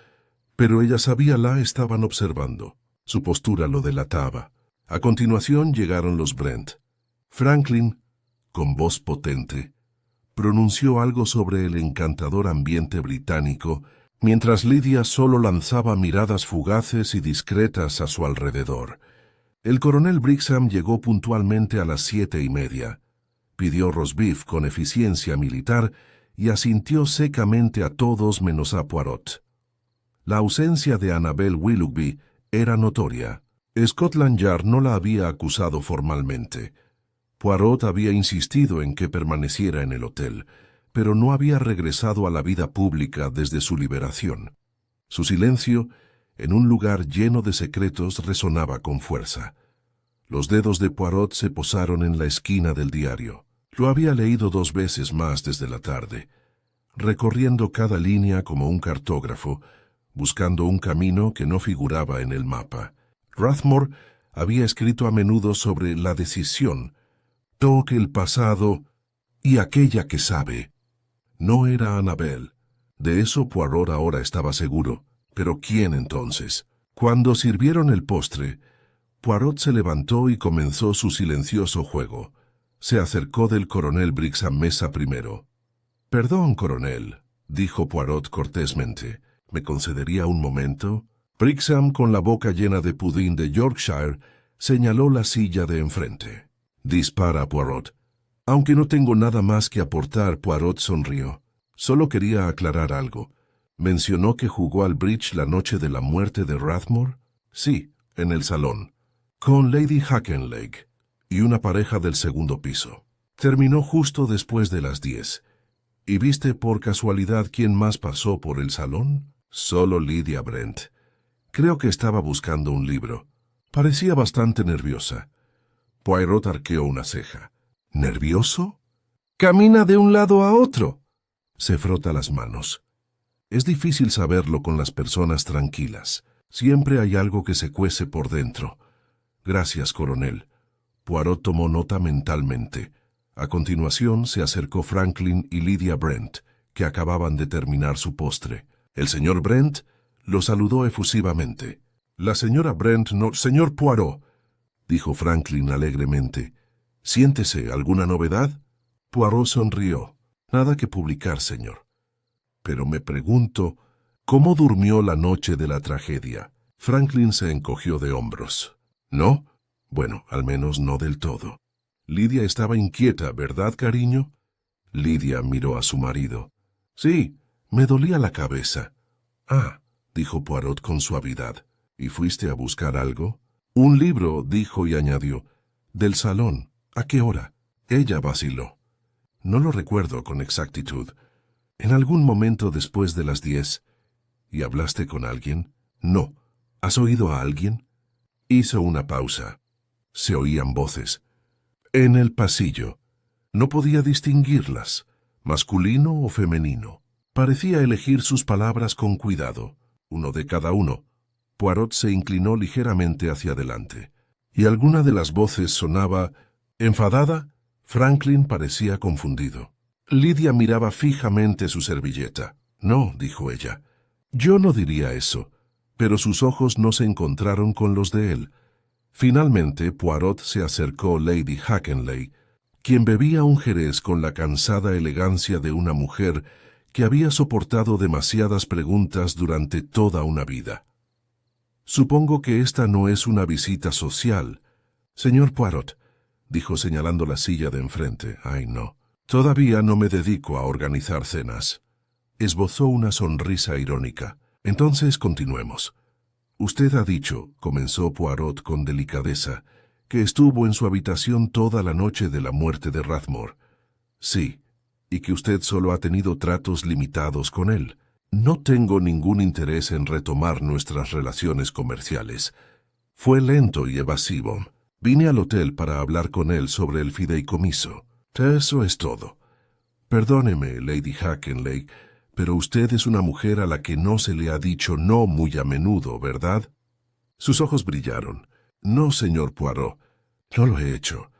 pero ella sabía la estaban observando. Su postura lo delataba. A continuación llegaron los Brent. Franklin, con voz potente, pronunció algo sobre el encantador ambiente británico, mientras Lydia solo lanzaba miradas fugaces y discretas a su alrededor. El coronel Brixham llegó puntualmente a las 7:30. Pidió roast-beef con eficiencia militar y asintió secamente a todos menos a Poirot. La ausencia de Annabel Willoughby era notoria. Scotland Yard no la había acusado formalmente. Poirot había insistido en que permaneciera en el hotel, pero no había regresado a la vida pública desde su liberación. Su silencio, en un lugar lleno de secretos, resonaba con fuerza. Los dedos de Poirot se posaron en la esquina del diario. Lo había leído 2 veces más desde la tarde, recorriendo cada línea como un cartógrafo, buscando un camino que no figuraba en el mapa. Rathmore había escrito a menudo sobre la decisión, toque el pasado y aquella que sabe. No era Annabel. De eso Poirot ahora estaba seguro. ¿Pero quién entonces? Cuando sirvieron el postre, Poirot se levantó y comenzó su silencioso juego. Se acercó del coronel Brixham mesa primero. «Perdón, coronel», dijo Poirot cortésmente. «¿Me concedería un momento?» Brixham, con la boca llena de pudín de Yorkshire, señaló la silla de enfrente. «Dispara, Poirot». «Aunque no tengo nada más que aportar», Poirot sonrió. «Solo quería aclarar algo. ¿Mencionó que jugó al bridge la noche de la muerte de Rathmore?» «Sí, en el salón. Con Lady Hackenley y una pareja del segundo piso. Terminó justo después de las 10. ¿Y viste por casualidad quién más pasó por el salón?» «Solo Lydia Brent. Creo que estaba buscando un libro. Parecía bastante nerviosa». Poirot arqueó una ceja. «¿Nervioso? Camina de un lado a otro». Se frota las manos. Es difícil saberlo con las personas tranquilas. Siempre hay algo que se cuece por dentro. «Gracias, coronel». Poirot tomó nota mentalmente. A continuación se acercó Franklin y Lydia Brent, que acababan de terminar su postre. El señor Brent lo saludó efusivamente. «La señora Brent no... Señor Poirot», dijo Franklin alegremente. «Siéntese, ¿alguna novedad?» Poirot sonrió. «Nada que publicar, señor. Pero me pregunto, ¿cómo durmió la noche de la tragedia?» Franklin se encogió de hombros. «¿No? Bueno, al menos no del todo. Lydia estaba inquieta, ¿verdad, cariño?» Lydia miró a su marido. «Sí, me dolía la cabeza». «Ah», dijo Poirot con suavidad. «¿Y fuiste a buscar algo?» Un libro, dijo y añadió. Del salón. ¿A qué hora? Ella vaciló. No lo recuerdo con exactitud. En algún momento después de las 10. ¿Y hablaste con alguien? No. ¿Has oído a alguien? Hizo una pausa. Se oían voces. En el pasillo. No podía distinguirlas, masculino o femenino. Parecía elegir sus palabras con cuidado, uno de cada uno. Poirot se inclinó ligeramente hacia adelante. Y alguna de las voces sonaba enfadada. Franklin parecía confundido. Lidia miraba fijamente su servilleta. No, dijo ella. Yo no diría eso. Pero sus ojos no se encontraron con los de él. Finalmente, Poirot se acercó a Lady Hackenley, quien bebía un jerez con la cansada elegancia de una mujer que había soportado demasiadas preguntas durante toda una vida. Supongo que esta no es una visita social. Señor Poirot, dijo señalando la silla de enfrente. Ay, no. Todavía no me dedico a organizar cenas. Esbozó una sonrisa irónica. Entonces continuemos. Usted ha dicho, comenzó Poirot con delicadeza, que estuvo en su habitación toda la noche de la muerte de Rathmore. Sí, y que usted solo ha tenido tratos limitados con él. No tengo ningún interés en retomar nuestras relaciones comerciales. Fue lento y evasivo. Vine al hotel para hablar con él sobre el fideicomiso. Eso es todo. Perdóneme, Lady Hackenley, pero usted es una mujer a la que no se le ha dicho no muy a menudo, ¿verdad? Sus ojos brillaron. No, señor Poirot, no lo he hecho.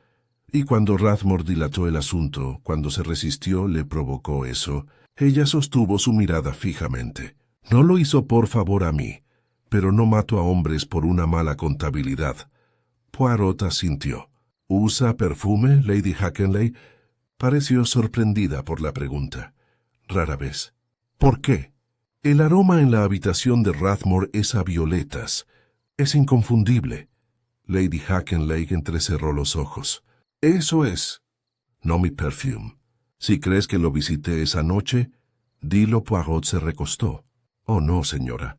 Y cuando Rathmore dilató el asunto, cuando se resistió, le provocó eso, ella sostuvo su mirada fijamente. No lo hizo por favor a mí, pero no mato a hombres por una mala contabilidad. Poirot asintió. ¿Usa perfume, Lady Hackenley? Pareció sorprendida por la pregunta. Rara vez. ¿Por qué? El aroma en la habitación de Rathmore es a violetas. Es inconfundible. Lady Hackenley entrecerró los ojos. Eso es. No mi perfume. Si crees que lo visité esa noche, dilo. Poirot se recostó. Oh, no, señora.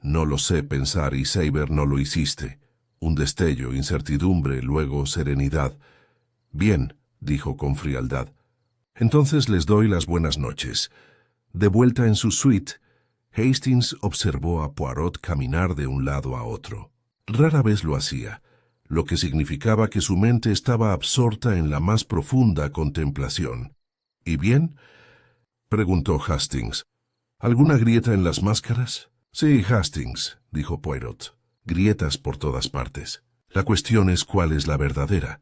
No lo sé pensar y Saber no lo hiciste. Un destello, incertidumbre, luego serenidad. Bien, dijo con frialdad. Entonces les doy las buenas noches. De vuelta en su suite, Hastings observó a Poirot caminar de un lado a otro. Rara vez lo hacía, lo que significaba que su mente estaba absorta en la más profunda contemplación. ¿Y bien? Preguntó Hastings. ¿Alguna grieta en las máscaras? Sí, Hastings, dijo Poirot. Grietas por todas partes. La cuestión es cuál es la verdadera.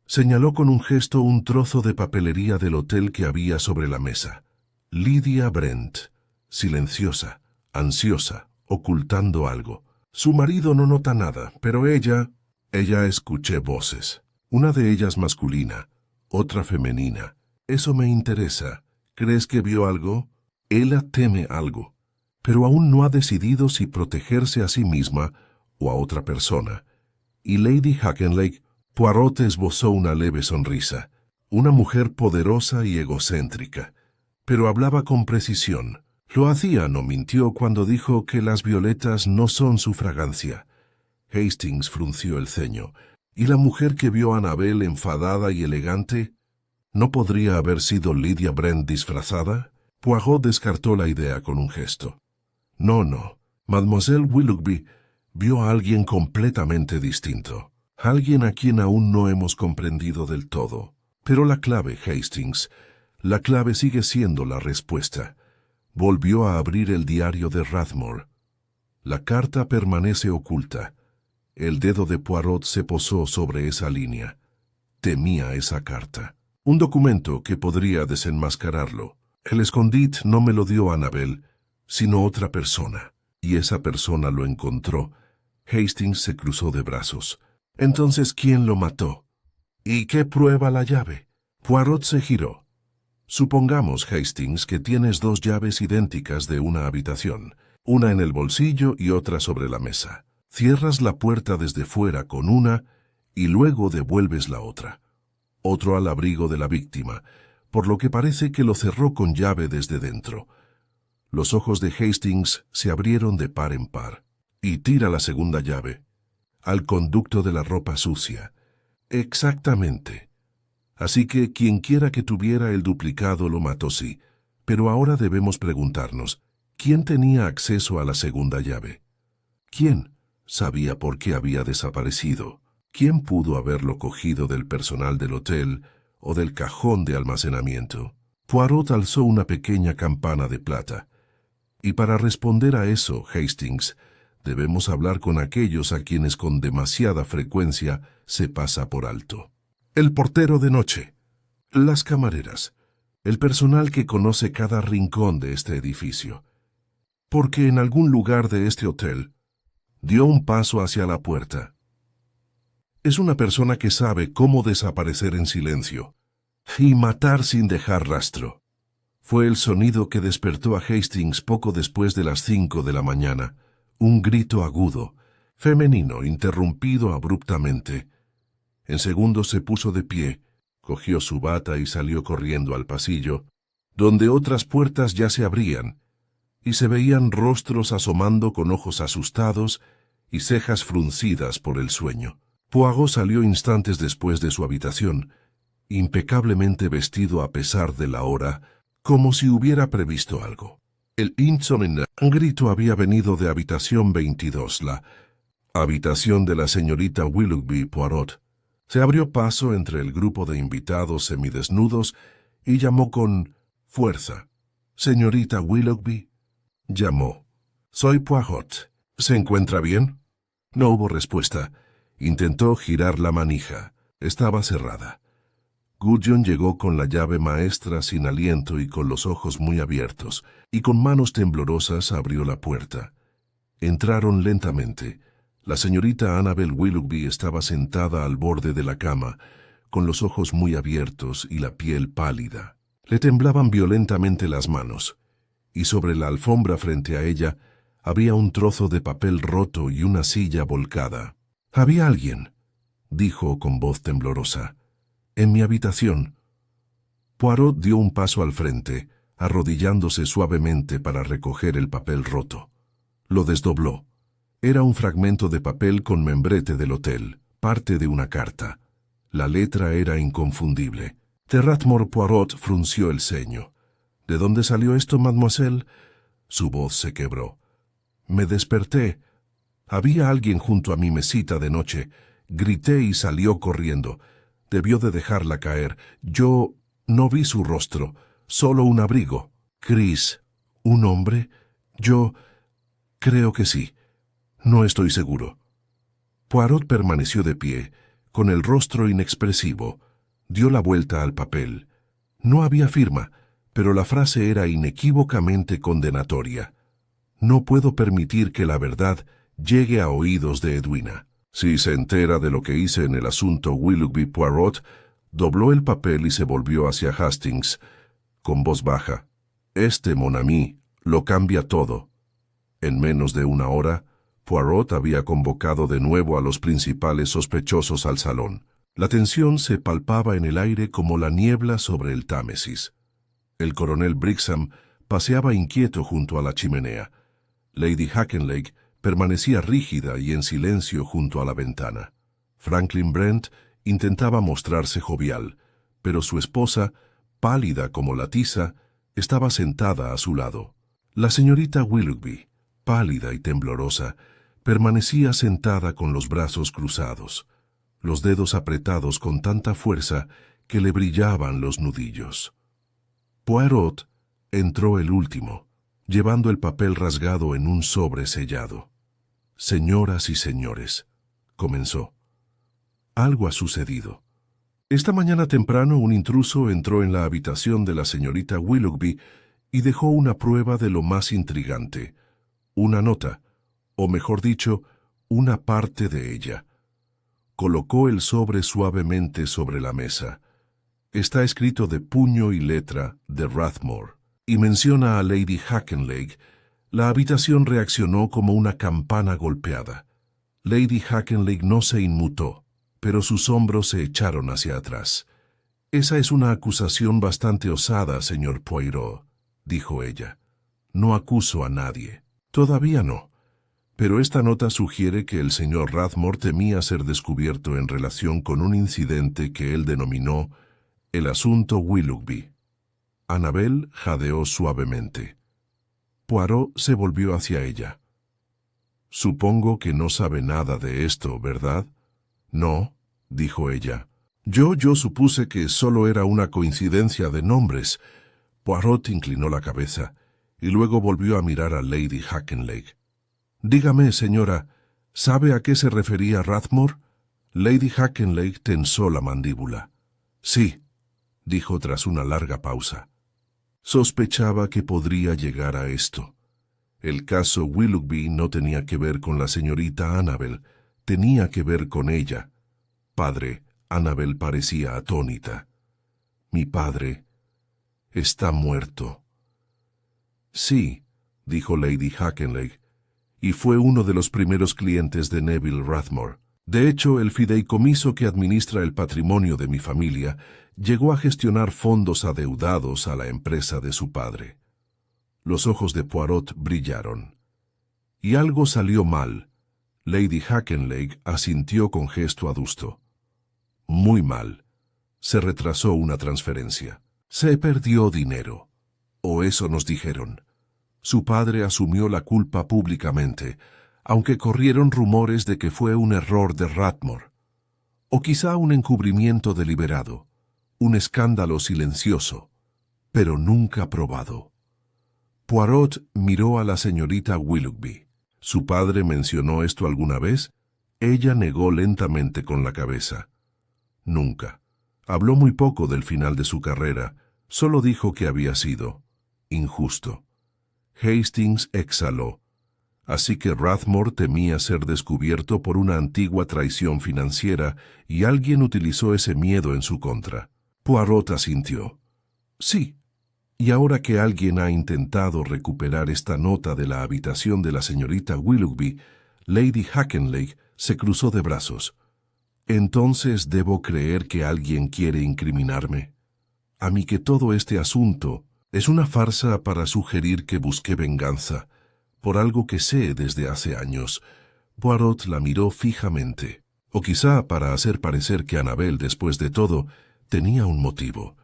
Señaló con un gesto un trozo de papelería del hotel que había sobre la mesa. Lydia Brent, silenciosa, ansiosa, ocultando algo. Su marido no nota nada, pero ella escuché voces. Una de ellas masculina, otra femenina. Eso me interesa. ¿Crees que vio algo? Ella teme algo, pero aún no ha decidido si protegerse a sí misma o a otra persona. Y Lady Hackenley, Poirot esbozó una leve sonrisa. Una mujer poderosa y egocéntrica. Pero hablaba con precisión. Lo hacía, no mintió cuando dijo que las violetas no son su fragancia. Hastings frunció el ceño. ¿Y la mujer que vio a Annabel enfadada y elegante? ¿No podría haber sido Lydia Brent disfrazada? Poirot descartó la idea con un gesto. No. Mademoiselle Willoughby vio a alguien completamente distinto. Alguien a quien aún no hemos comprendido del todo. Pero la clave, Hastings, la clave sigue siendo la respuesta. Volvió a abrir el diario de Rathmore. La carta permanece oculta. El dedo de Poirot se posó sobre esa línea. Temía esa carta. Un documento que podría desenmascararlo. El escondite no me lo dio Annabel, sino otra persona. Y esa persona lo encontró. Hastings se cruzó de brazos. Entonces, ¿quién lo mató? ¿Y qué prueba la llave? Poirot se giró. Supongamos, Hastings, que tienes dos llaves idénticas de una habitación, una en el bolsillo y otra sobre la mesa. Cierras la puerta desde fuera con una y luego devuelves la otra. Otro al abrigo de la víctima, por lo que parece que lo cerró con llave desde dentro. Los ojos de Hastings se abrieron de par en par. Y tira la segunda llave. al conducto de la ropa sucia. Exactamente. Así que quien quiera que tuviera el duplicado lo mató, sí. Pero ahora debemos preguntarnos, ¿quién tenía acceso a la segunda llave? ¿Quién sabía por qué había desaparecido? ¿Quién pudo haberlo cogido del personal del hotel o del cajón de almacenamiento? Poirot alzó una pequeña campana de plata. Y para responder a eso, Hastings, debemos hablar con aquellos a quienes con demasiada frecuencia se pasa por alto. El portero de noche, las camareras, el personal que conoce cada rincón de este edificio. Porque en algún lugar de este hotel dio un paso hacia la puerta. Es una persona que sabe cómo desaparecer en silencio y matar sin dejar rastro. Fue el sonido que despertó a Hastings poco después de las 5 de la mañana, un grito agudo, femenino, interrumpido abruptamente. En segundos se puso de pie, cogió su bata y salió corriendo al pasillo, donde otras puertas ya se abrían, y se veían rostros asomando con ojos asustados y cejas fruncidas por el sueño. Poirot salió instantes después de su habitación, impecablemente vestido a pesar de la hora, como si hubiera previsto algo. El insólito grito había venido de habitación 22, la habitación de la señorita Willoughby Poirot. Se abrió paso entre el grupo de invitados semidesnudos y llamó con fuerza. «Señorita Willoughby», llamó. «Soy Poirot. ¿Se encuentra bien?» No hubo respuesta. Intentó girar la manija. Estaba cerrada. Gudjon llegó con la llave maestra sin aliento y con los ojos muy abiertos, y con manos temblorosas abrió la puerta. Entraron lentamente. La señorita Annabel Willoughby estaba sentada al borde de la cama, con los ojos muy abiertos y la piel pálida. Le temblaban violentamente las manos, y sobre la alfombra frente a ella había un trozo de papel roto y una silla volcada. «Había alguien», dijo con voz temblorosa, «en mi habitación». Poirot dio un paso al frente, arrodillándose suavemente para recoger el papel roto. Lo desdobló. Era un fragmento de papel con membrete del hotel, parte de una carta. La letra era inconfundible. Terratmore Poirot frunció el ceño. «¿De dónde salió esto, mademoiselle?» Su voz se quebró. «Me desperté. Había alguien junto a mi mesita de noche. Grité y salió corriendo. Debió de dejarla caer. Yo no vi su rostro, solo un abrigo». «Chris, ¿un hombre?» «Yo creo que sí. No estoy seguro». Poirot permaneció de pie, con el rostro inexpresivo. Dio la vuelta al papel. No había firma, pero la frase era inequívocamente condenatoria. «No puedo permitir que la verdad llegue a oídos de Edwina. Si se entera de lo que hice en el asunto Willoughby Poirot», dobló el papel y se volvió hacia Hastings, con voz baja. «Mon ami, lo cambia todo». En menos de una hora, Poirot había convocado de nuevo a los principales sospechosos al salón. La tensión se palpaba en el aire como la niebla sobre el Támesis. El coronel Brixham paseaba inquieto junto a la chimenea. Lady Hackenlake permanecía rígida y en silencio junto a la ventana. Franklin Brent intentaba mostrarse jovial, pero su esposa, pálida como la tiza, estaba sentada a su lado. La señorita Willoughby, pálida y temblorosa, permanecía sentada con los brazos cruzados, los dedos apretados con tanta fuerza que le brillaban los nudillos. Poirot entró el último, llevando el papel rasgado en un sobre sellado. «Señoras y señores», comenzó, «algo ha sucedido. Esta mañana temprano un intruso entró en la habitación de la señorita Willoughby y dejó una prueba de lo más intrigante, una nota, o mejor dicho, una parte de ella. Colocó el sobre suavemente sobre la mesa. Está escrito de puño y letra de Rathmore, y menciona a Lady Hackenlake. La habitación reaccionó como una campana golpeada. Lady Hackenlake no se inmutó, pero sus hombros se echaron hacia atrás. «Esa es una acusación bastante osada, señor Poirot», dijo ella. «No acuso a nadie. Todavía no. Pero esta nota sugiere que el señor Rathmore temía ser descubierto en relación con un incidente que él denominó el asunto Willoughby. Annabel jadeó suavemente. Poirot se volvió hacia ella. «Supongo que no sabe nada de esto, ¿verdad?» «No», dijo ella. Yo supuse que solo era una coincidencia de nombres». Poirot inclinó la cabeza y luego volvió a mirar a Lady Hackenlake. «Dígame, señora, ¿sabe a qué se refería Rathmore?» Lady Hackenlake tensó la mandíbula. «Sí», dijo tras una larga pausa. «Sospechaba que podría llegar a esto. El caso Willoughby no tenía que ver con la señorita Annabel, tenía que ver con ella. Padre», Annabel parecía atónita. «Mi padre está muerto». «Sí», dijo Lady Hackenlake, «y fue uno de los primeros clientes de Neville Rathmore. De hecho, el fideicomiso que administra el patrimonio de mi familia llegó a gestionar fondos adeudados a la empresa de su padre». Los ojos de Poirot brillaron. «Y algo salió mal». Lady Hackenlake asintió con gesto adusto. «Muy mal. Se retrasó una transferencia. Se perdió dinero. O eso nos dijeron. Su padre asumió la culpa públicamente, aunque corrieron rumores de que fue un error de Rathmore. O quizá un encubrimiento deliberado, un escándalo silencioso, pero nunca probado». Poirot miró a la señorita Willoughby. ¿Su padre mencionó esto alguna vez? Ella negó lentamente con la cabeza. Nunca. Habló muy poco del final de su carrera, solo dijo que había sido injusto. Hastings exhaló. Así que Rathmore temía ser descubierto por una antigua traición financiera y alguien utilizó ese miedo en su contra. Poirot asintió. «Sí. Y ahora que alguien ha intentado recuperar esta nota de la habitación de la señorita Willoughby, Lady Hackenlake se cruzó de brazos. ¿Entonces debo creer que alguien quiere incriminarme? A mí que todo este asunto es una farsa para sugerir que busqué venganza, por algo que sé desde hace años». Poirot la miró fijamente. O quizá para hacer parecer que Annabel, después de todo, tenía un motivo.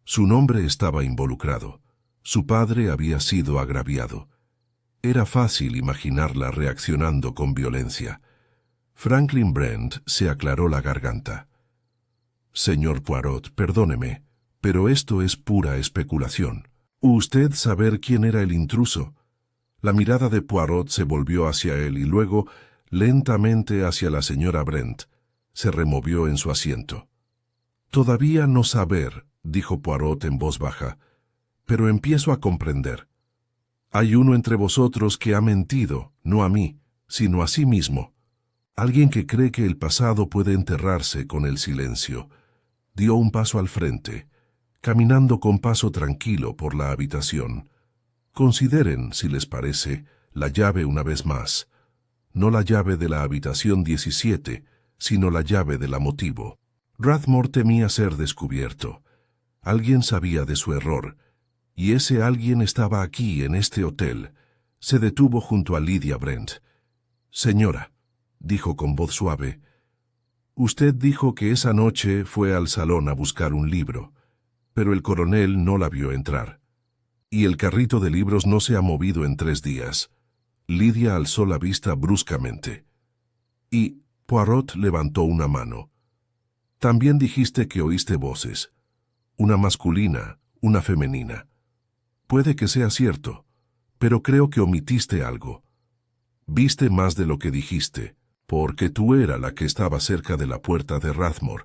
Su nombre estaba involucrado. Su padre había sido agraviado. Era fácil imaginarla reaccionando con violencia. Franklin Brent se aclaró la garganta. «Señor Poirot, perdóneme, pero esto es pura especulación. ¿Usted saber quién era el intruso?» La mirada de Poirot se volvió hacia él y luego, lentamente hacia la señora Brent. Se removió en su asiento. «Todavía no saber», dijo Poirot en voz baja, «pero empiezo a comprender. Hay uno entre vosotros que ha mentido, no a mí, sino a sí mismo. Alguien que cree que el pasado puede enterrarse con el silencio». Dio un paso al frente, caminando con paso tranquilo por la habitación. «Consideren, si les parece, la llave una vez más. No la llave de la habitación 17, sino la llave de la motivo. Rathmore temía ser descubierto. Alguien sabía de su error, y ese alguien estaba aquí, en este hotel». Se detuvo junto a Lydia Brent. «Señora», dijo con voz suave, «usted dijo que esa noche fue al salón a buscar un libro, pero el coronel no la vio entrar. Y el carrito de libros no se ha movido en 3 días». Lydia alzó la vista bruscamente. «Y», Poirot levantó una mano, «también dijiste que oíste voces. Una masculina, una femenina. Puede que sea cierto, pero creo que omitiste algo. Viste más de lo que dijiste, porque tú era la que estaba cerca de la puerta de Rathmore,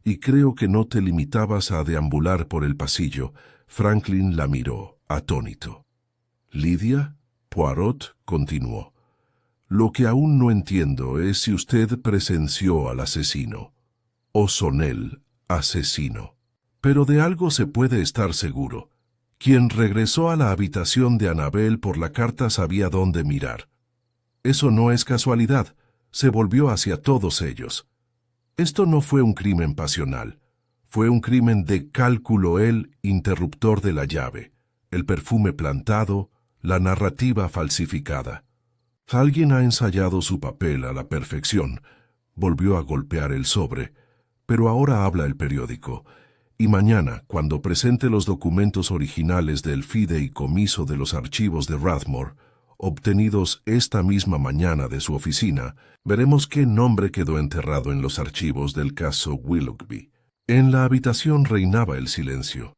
y creo que no te limitabas a deambular por el pasillo». Franklin la miró, atónito. «¿Lydia?», Poirot continuó. «Lo que aún no entiendo es si usted presenció al asesino, o son él asesino. Pero de algo se puede estar seguro. Quien regresó a la habitación de Annabel por la carta sabía dónde mirar. Eso no es casualidad, se volvió hacia todos ellos. Esto no fue un crimen pasional, fue un crimen de cálculo, el interruptor de la llave, el perfume plantado, la narrativa falsificada. Alguien ha ensayado su papel a la perfección. Volvió a golpear el sobre, pero ahora habla el periódico. Y mañana, cuando presente los documentos originales del fideicomiso de los archivos de Rathmore, obtenidos esta misma mañana de su oficina, veremos qué nombre quedó enterrado en los archivos del caso Willoughby. En la habitación reinaba el silencio,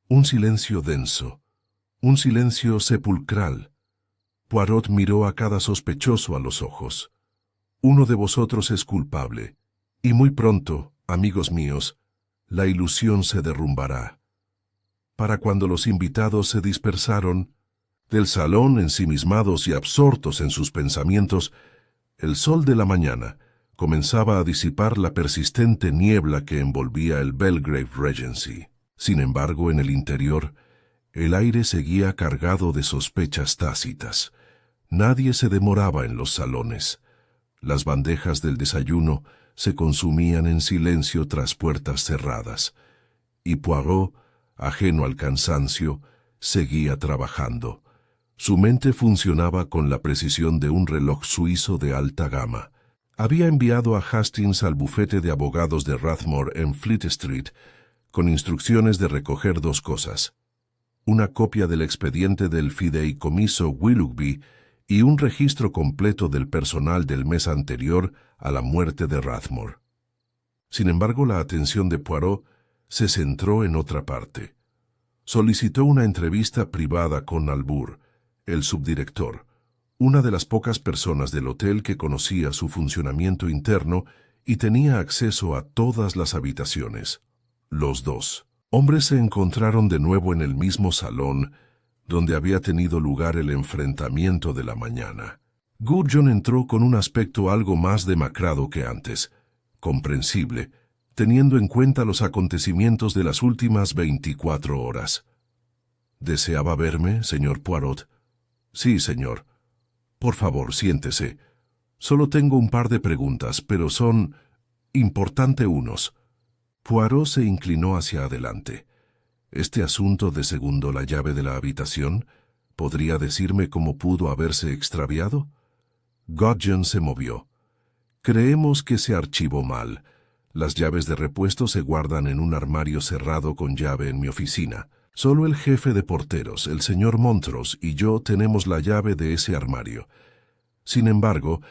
un silencio denso, un silencio sepulcral. Poirot miró a cada sospechoso a los ojos. Uno de vosotros es culpable, y muy pronto, amigos míos, la ilusión se derrumbará. Para cuando los invitados se dispersaron, del salón, ensimismados y absortos en sus pensamientos, el sol de la mañana comenzaba a disipar la persistente niebla que envolvía el Belgrave Regency. Sin embargo, en el interior, el aire seguía cargado de sospechas tácitas. Nadie se demoraba en los salones. Las bandejas del desayuno se consumían en silencio tras puertas cerradas, y Poirot, ajeno al cansancio, seguía trabajando. Su mente funcionaba con la precisión de un reloj suizo de alta gama. Había enviado a Hastings al bufete de abogados de Rathmore en Fleet Street con instrucciones de recoger dos cosas: una copia del expediente del fideicomiso Willoughby y un registro completo del personal del mes anterior a la muerte de Rathmore. Sin embargo, la atención de Poirot se centró en otra parte. Solicitó una entrevista privada con Albur, el subdirector, una de las pocas personas del hotel que conocía su funcionamiento interno y tenía acceso a todas las habitaciones. Los dos hombres se encontraron de nuevo en el mismo salón donde había tenido lugar el enfrentamiento de la mañana. Gudjon entró con un aspecto algo más demacrado que antes, comprensible, teniendo en cuenta los acontecimientos de las últimas 24 horas. ¿Deseaba verme, señor Poirot? Sí, señor. Por favor, siéntese. Solo tengo un par de preguntas, pero son importante unos. Poirot se inclinó hacia adelante. ¿Este asunto de segundo la llave de la habitación? ¿Podría decirme cómo pudo haberse extraviado? Gudjon se movió. Creemos que se archivó mal. Las llaves de repuesto se guardan en un armario cerrado con llave en mi oficina. Solo el jefe de porteros, el señor Montrose, y yo tenemos la llave de ese armario. Sin embargo,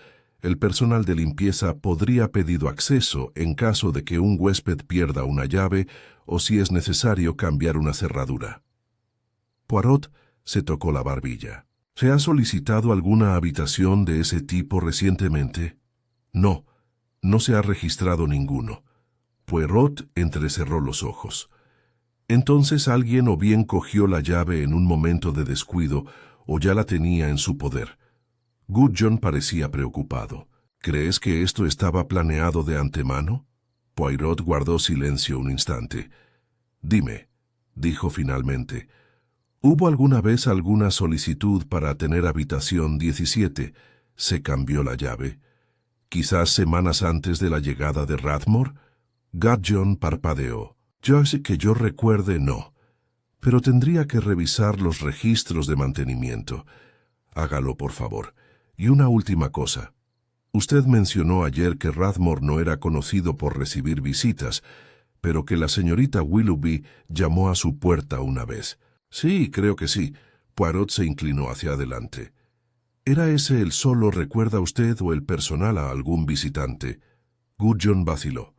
el personal de limpieza podría pedir acceso en caso de que un huésped pierda una llave o si es necesario cambiar una cerradura. Poirot se tocó la barbilla. ¿Se ha solicitado alguna habitación de ese tipo recientemente? No, no se ha registrado ninguno. Poirot entrecerró los ojos. Entonces alguien o bien cogió la llave en un momento de descuido o ya la tenía en su poder. Gudjon parecía preocupado. ¿Crees que esto estaba planeado de antemano? Poirot guardó silencio un instante. Dime, dijo finalmente, ¿hubo alguna vez alguna solicitud para tener habitación 17? ¿Se cambió la llave? ¿Quizás semanas antes de la llegada de Rathmore? Gudjon parpadeó. Que yo recuerde, no. Pero tendría que revisar los registros de mantenimiento. Hágalo, por favor. Y una última cosa. Usted mencionó ayer que Rathmore no era conocido por recibir visitas, pero que la señorita Willoughby llamó a su puerta una vez. Sí, creo que sí. Poirot se inclinó hacia adelante. ¿Era ese el solo recuerda usted o el personal a algún visitante? Gudjon vaciló.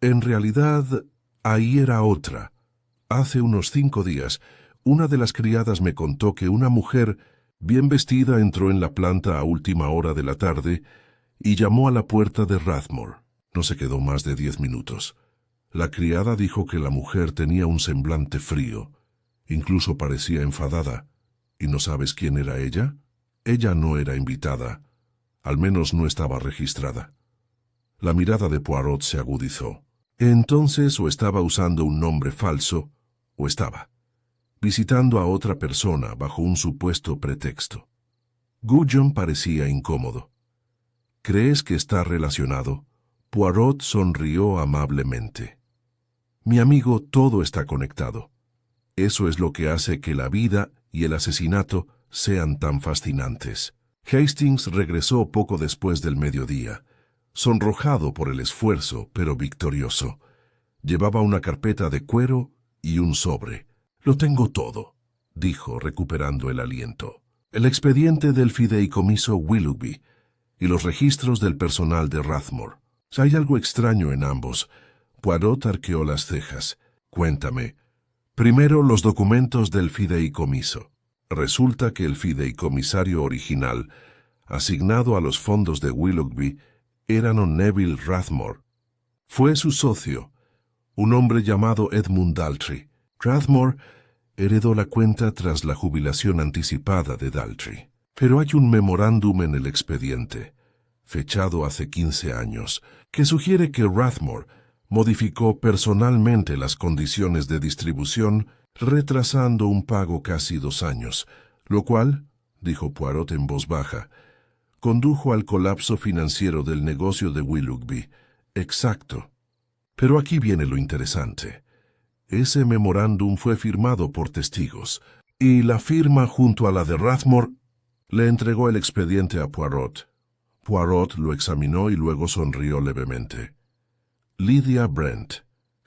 En realidad, ahí era otra. Hace unos 5 días, una de las criadas me contó que una mujer bien vestida entró en la planta a última hora de la tarde y llamó a la puerta de Rathmore. No se quedó más de 10 minutos. La criada dijo que la mujer tenía un semblante frío. Incluso parecía enfadada. ¿Y no sabes quién era ella? Ella no era invitada. Al menos no estaba registrada. La mirada de Poirot se agudizó. Entonces o estaba usando un nombre falso, o estaba visitando a otra persona bajo un supuesto pretexto. Gudjon parecía incómodo. ¿Crees que está relacionado? Poirot sonrió amablemente. Mi amigo, todo está conectado. Eso es lo que hace que la vida y el asesinato sean tan fascinantes. Hastings regresó poco después del mediodía, sonrojado por el esfuerzo, pero victorioso. Llevaba una carpeta de cuero y un sobre. «Lo tengo todo», dijo, recuperando el aliento. «El expediente del fideicomiso Willoughby y los registros del personal de Rathmore. Hay algo extraño en ambos». Poirot arqueó las cejas. «Cuéntame. Primero, los documentos del fideicomiso. Resulta que el fideicomisario original, asignado a los fondos de Willoughby, era Neville Rathmore. Fue su socio, un hombre llamado Edmund Daltrey. Rathmore heredó la cuenta tras la jubilación anticipada de Daltrey. Pero hay un memorándum en el expediente, fechado hace 15 años, que sugiere que Rathmore modificó personalmente las condiciones de distribución, retrasando un pago casi 2 años, lo cual, dijo Poirot en voz baja, condujo al colapso financiero del negocio de Willoughby. Exacto. Pero aquí viene lo interesante. Ese memorándum fue firmado por testigos, y la firma junto a la de Rathmore le entregó el expediente a Poirot. Poirot lo examinó y luego sonrió levemente. Lydia Brent.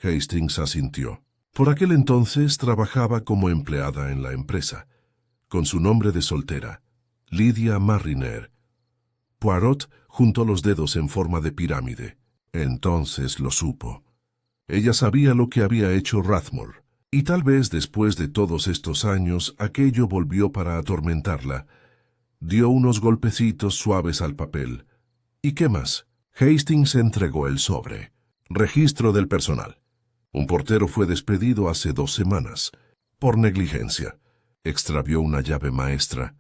Hastings asintió. Por aquel entonces trabajaba como empleada en la empresa, con su nombre de soltera, Lydia Marriner. Poirot juntó los dedos en forma de pirámide. Entonces lo supo. Ella sabía lo que había hecho Rathmore, y tal vez después de todos estos años aquello volvió para atormentarla. Dio unos golpecitos suaves al papel. ¿Y qué más? Hastings entregó el sobre. Registro del personal. Un portero fue despedido hace 2 semanas, por negligencia. Extravió una llave maestra.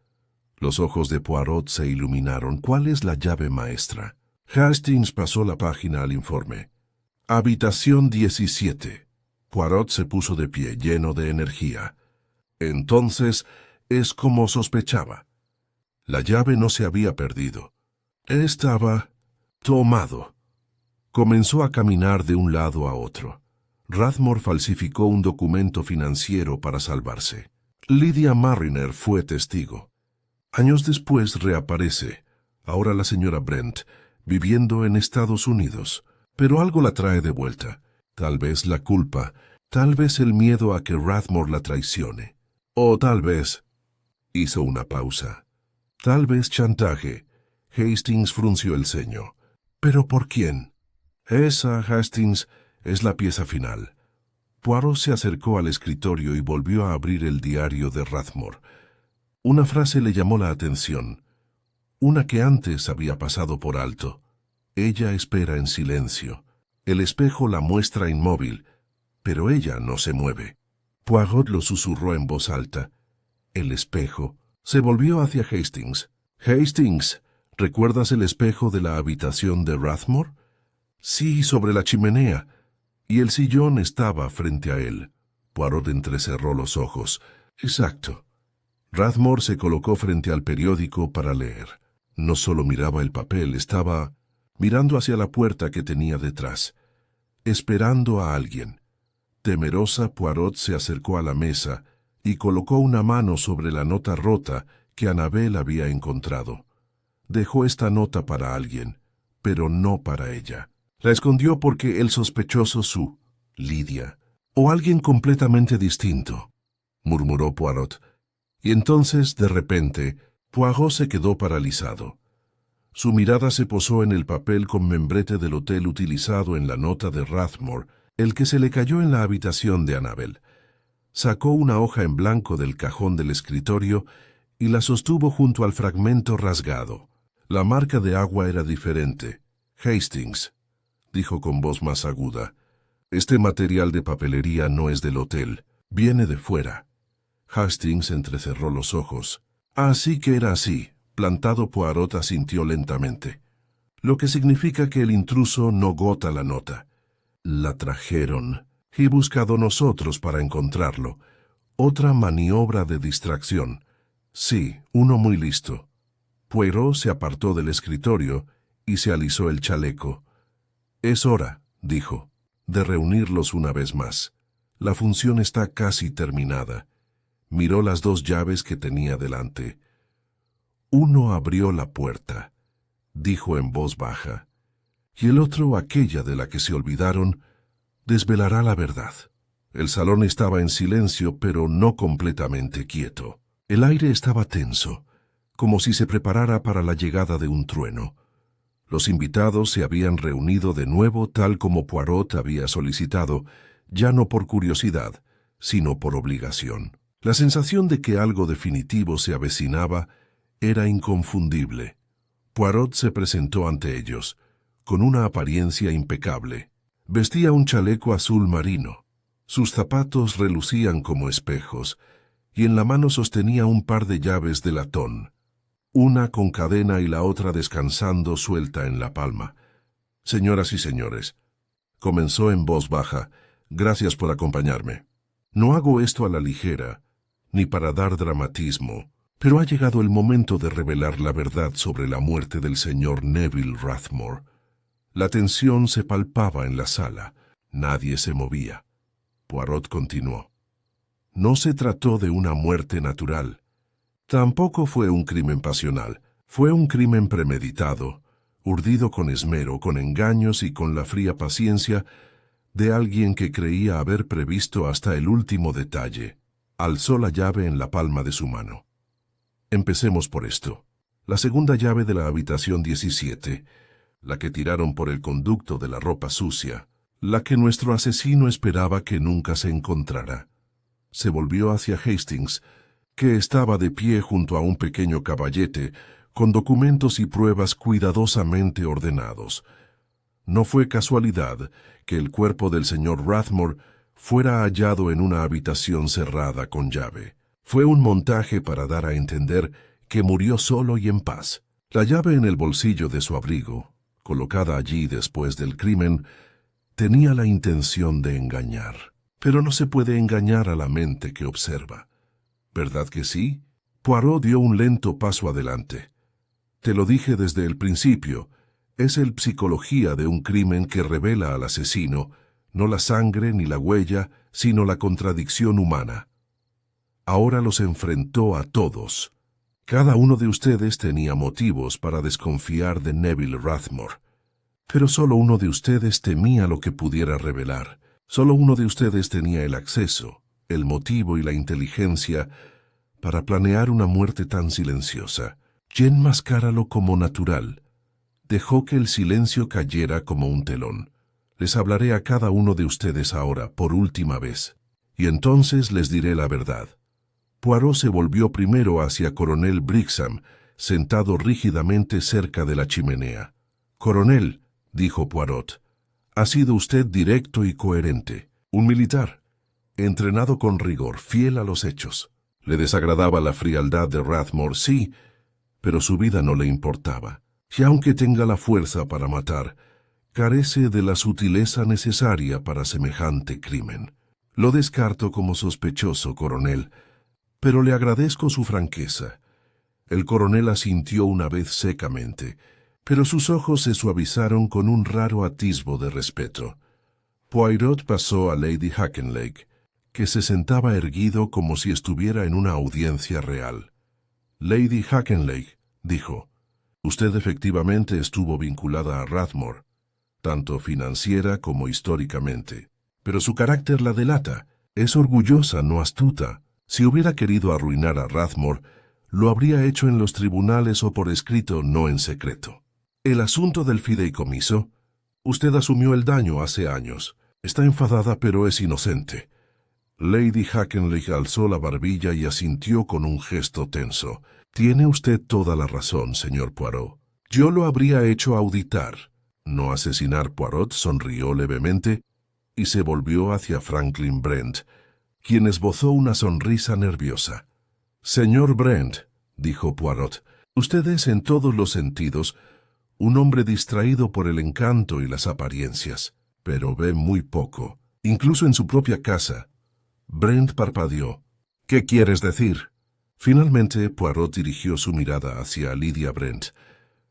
Los ojos de Poirot se iluminaron. ¿Cuál es la llave maestra? Hastings pasó la página al informe. Habitación 17. Poirot se puso de pie, lleno de energía. Entonces, es como sospechaba. La llave no se había perdido. Estaba tomado. Comenzó a caminar de un lado a otro. Rathmore falsificó un documento financiero para salvarse. Lydia Marriner fue testigo. Años después reaparece, ahora la señora Brent, viviendo en Estados Unidos. Pero algo la trae de vuelta. Tal vez la culpa, tal vez el miedo a que Rathmore la traicione. O tal vez... Hizo una pausa. Tal vez chantaje. Hastings frunció el ceño. ¿Pero por quién? Esa, Hastings, es la pieza final. Poirot se acercó al escritorio y volvió a abrir el diario de Rathmore. Una frase le llamó la atención. Una que antes había pasado por alto. Ella espera en silencio. El espejo la muestra inmóvil, pero ella no se mueve. Poirot lo susurró en voz alta. El espejo. Se volvió hacia Hastings. «Hastings, ¿recuerdas el espejo de la habitación de Rathmore?» «Sí, sobre la chimenea». Y el sillón estaba frente a él. Poirot entrecerró los ojos. «Exacto». Rathmore se colocó frente al periódico para leer. No solo miraba el papel, estaba mirando hacia la puerta que tenía detrás, esperando a alguien. Temerosa, Poirot se acercó a la mesa y colocó una mano sobre la nota rota que Annabel había encontrado. Dejó esta nota para alguien, pero no para ella. La escondió porque el sospechoso Lydia, o alguien completamente distinto, murmuró Poirot. Y entonces, de repente, Poirot se quedó paralizado. Su mirada se posó en el papel con membrete del hotel utilizado en la nota de Rathmore, el que se le cayó en la habitación de Annabel. Sacó una hoja en blanco del cajón del escritorio y la sostuvo junto al fragmento rasgado. La marca de agua era diferente. «Hastings», dijo con voz más aguda, «este material de papelería no es del hotel, viene de fuera». Hastings entrecerró los ojos. Así que era así. Plantado, Poirot asintió lentamente. Lo que significa que el intruso no gota la nota. La trajeron y buscado nosotros para encontrarlo. Otra maniobra de distracción. Sí, uno muy listo. Poirot se apartó del escritorio y se alisó el chaleco. «Es hora», dijo, «de reunirlos una vez más. La función está casi terminada». Miró las 2 llaves que tenía delante. Uno abrió la puerta, dijo en voz baja, y el otro, aquella de la que se olvidaron, desvelará la verdad. El salón estaba en silencio, pero no completamente quieto. El aire estaba tenso, como si se preparara para la llegada de un trueno. Los invitados se habían reunido de nuevo tal como Poirot había solicitado, ya no por curiosidad, sino por obligación. La sensación de que algo definitivo se avecinaba era inconfundible. Poirot se presentó ante ellos, con una apariencia impecable. Vestía un chaleco azul marino. Sus zapatos relucían como espejos, y en la mano sostenía un par de llaves de latón, una con cadena y la otra descansando suelta en la palma. «Señoras y señores», comenzó en voz baja, «gracias por acompañarme. No hago esto a la ligera, ni para dar dramatismo, pero ha llegado el momento de revelar la verdad sobre la muerte del señor Neville Rathmore». La tensión se palpaba en la sala. Nadie se movía. Poirot continuó. No se trató de una muerte natural. Tampoco fue un crimen pasional. Fue un crimen premeditado, urdido con esmero, con engaños y con la fría paciencia de alguien que creía haber previsto hasta el último detalle. Alzó la llave en la palma de su mano. Empecemos por esto. La segunda llave de la habitación 17, la que tiraron por el conducto de la ropa sucia, la que nuestro asesino esperaba que nunca se encontrara. Se volvió hacia Hastings, que estaba de pie junto a un pequeño caballete, con documentos y pruebas cuidadosamente ordenados. No fue casualidad que el cuerpo del señor Rathmore fuera hallado en una habitación cerrada con llave. Fue un montaje para dar a entender que murió solo y en paz. La llave en el bolsillo de su abrigo, colocada allí después del crimen, tenía la intención de engañar. Pero no se puede engañar a la mente que observa. ¿Verdad que sí? Poirot dio un lento paso adelante. Te lo dije desde el principio, es el psicología de un crimen que revela al asesino, no la sangre ni la huella, sino la contradicción humana. Ahora los enfrentó a todos. Cada uno de ustedes tenía motivos para desconfiar de Neville Rathmore. Pero solo uno de ustedes temía lo que pudiera revelar. Solo uno de ustedes tenía el acceso, el motivo y la inteligencia para planear una muerte tan silenciosa. Y enmascáralo como natural. Dejó que el silencio cayera como un telón. Les hablaré a cada uno de ustedes ahora, por última vez. Y entonces les diré la verdad. Poirot se volvió primero hacia Coronel Brixham, sentado rígidamente cerca de la chimenea. «Coronel», dijo Poirot, «ha sido usted directo y coherente. Un militar, entrenado con rigor, fiel a los hechos. Le desagradaba la frialdad de Rathmore, sí, pero su vida no le importaba. Y aunque tenga la fuerza para matar, carece de la sutileza necesaria para semejante crimen. Lo descarto como sospechoso, coronel, pero le agradezco su franqueza». El coronel asintió una vez secamente, pero sus ojos se suavizaron con un raro atisbo de respeto. Poirot pasó a Lady Hackenlake, que se sentaba erguido como si estuviera en una audiencia real. «Lady Hackenlake», dijo, «usted efectivamente estuvo vinculada a Rathmore, tanto financiera como históricamente. Pero su carácter la delata. Es orgullosa, no astuta. Si hubiera querido arruinar a Rathmore, lo habría hecho en los tribunales o por escrito, no en secreto. El asunto del fideicomiso. Usted asumió el daño hace años. Está enfadada, pero es inocente». Lady Hackenlake alzó la barbilla y asintió con un gesto tenso. «Tiene usted toda la razón, señor Poirot. Yo lo habría hecho auditar, no asesinar». Poirot sonrió levemente y se volvió hacia Franklin Brent, quien esbozó una sonrisa nerviosa. «Señor Brent», dijo Poirot, «usted es en todos los sentidos un hombre distraído por el encanto y las apariencias, pero ve muy poco, incluso en su propia casa». Brent parpadeó. «¿Qué quieres decir?» Finalmente, Poirot dirigió su mirada hacia Lydia Brent.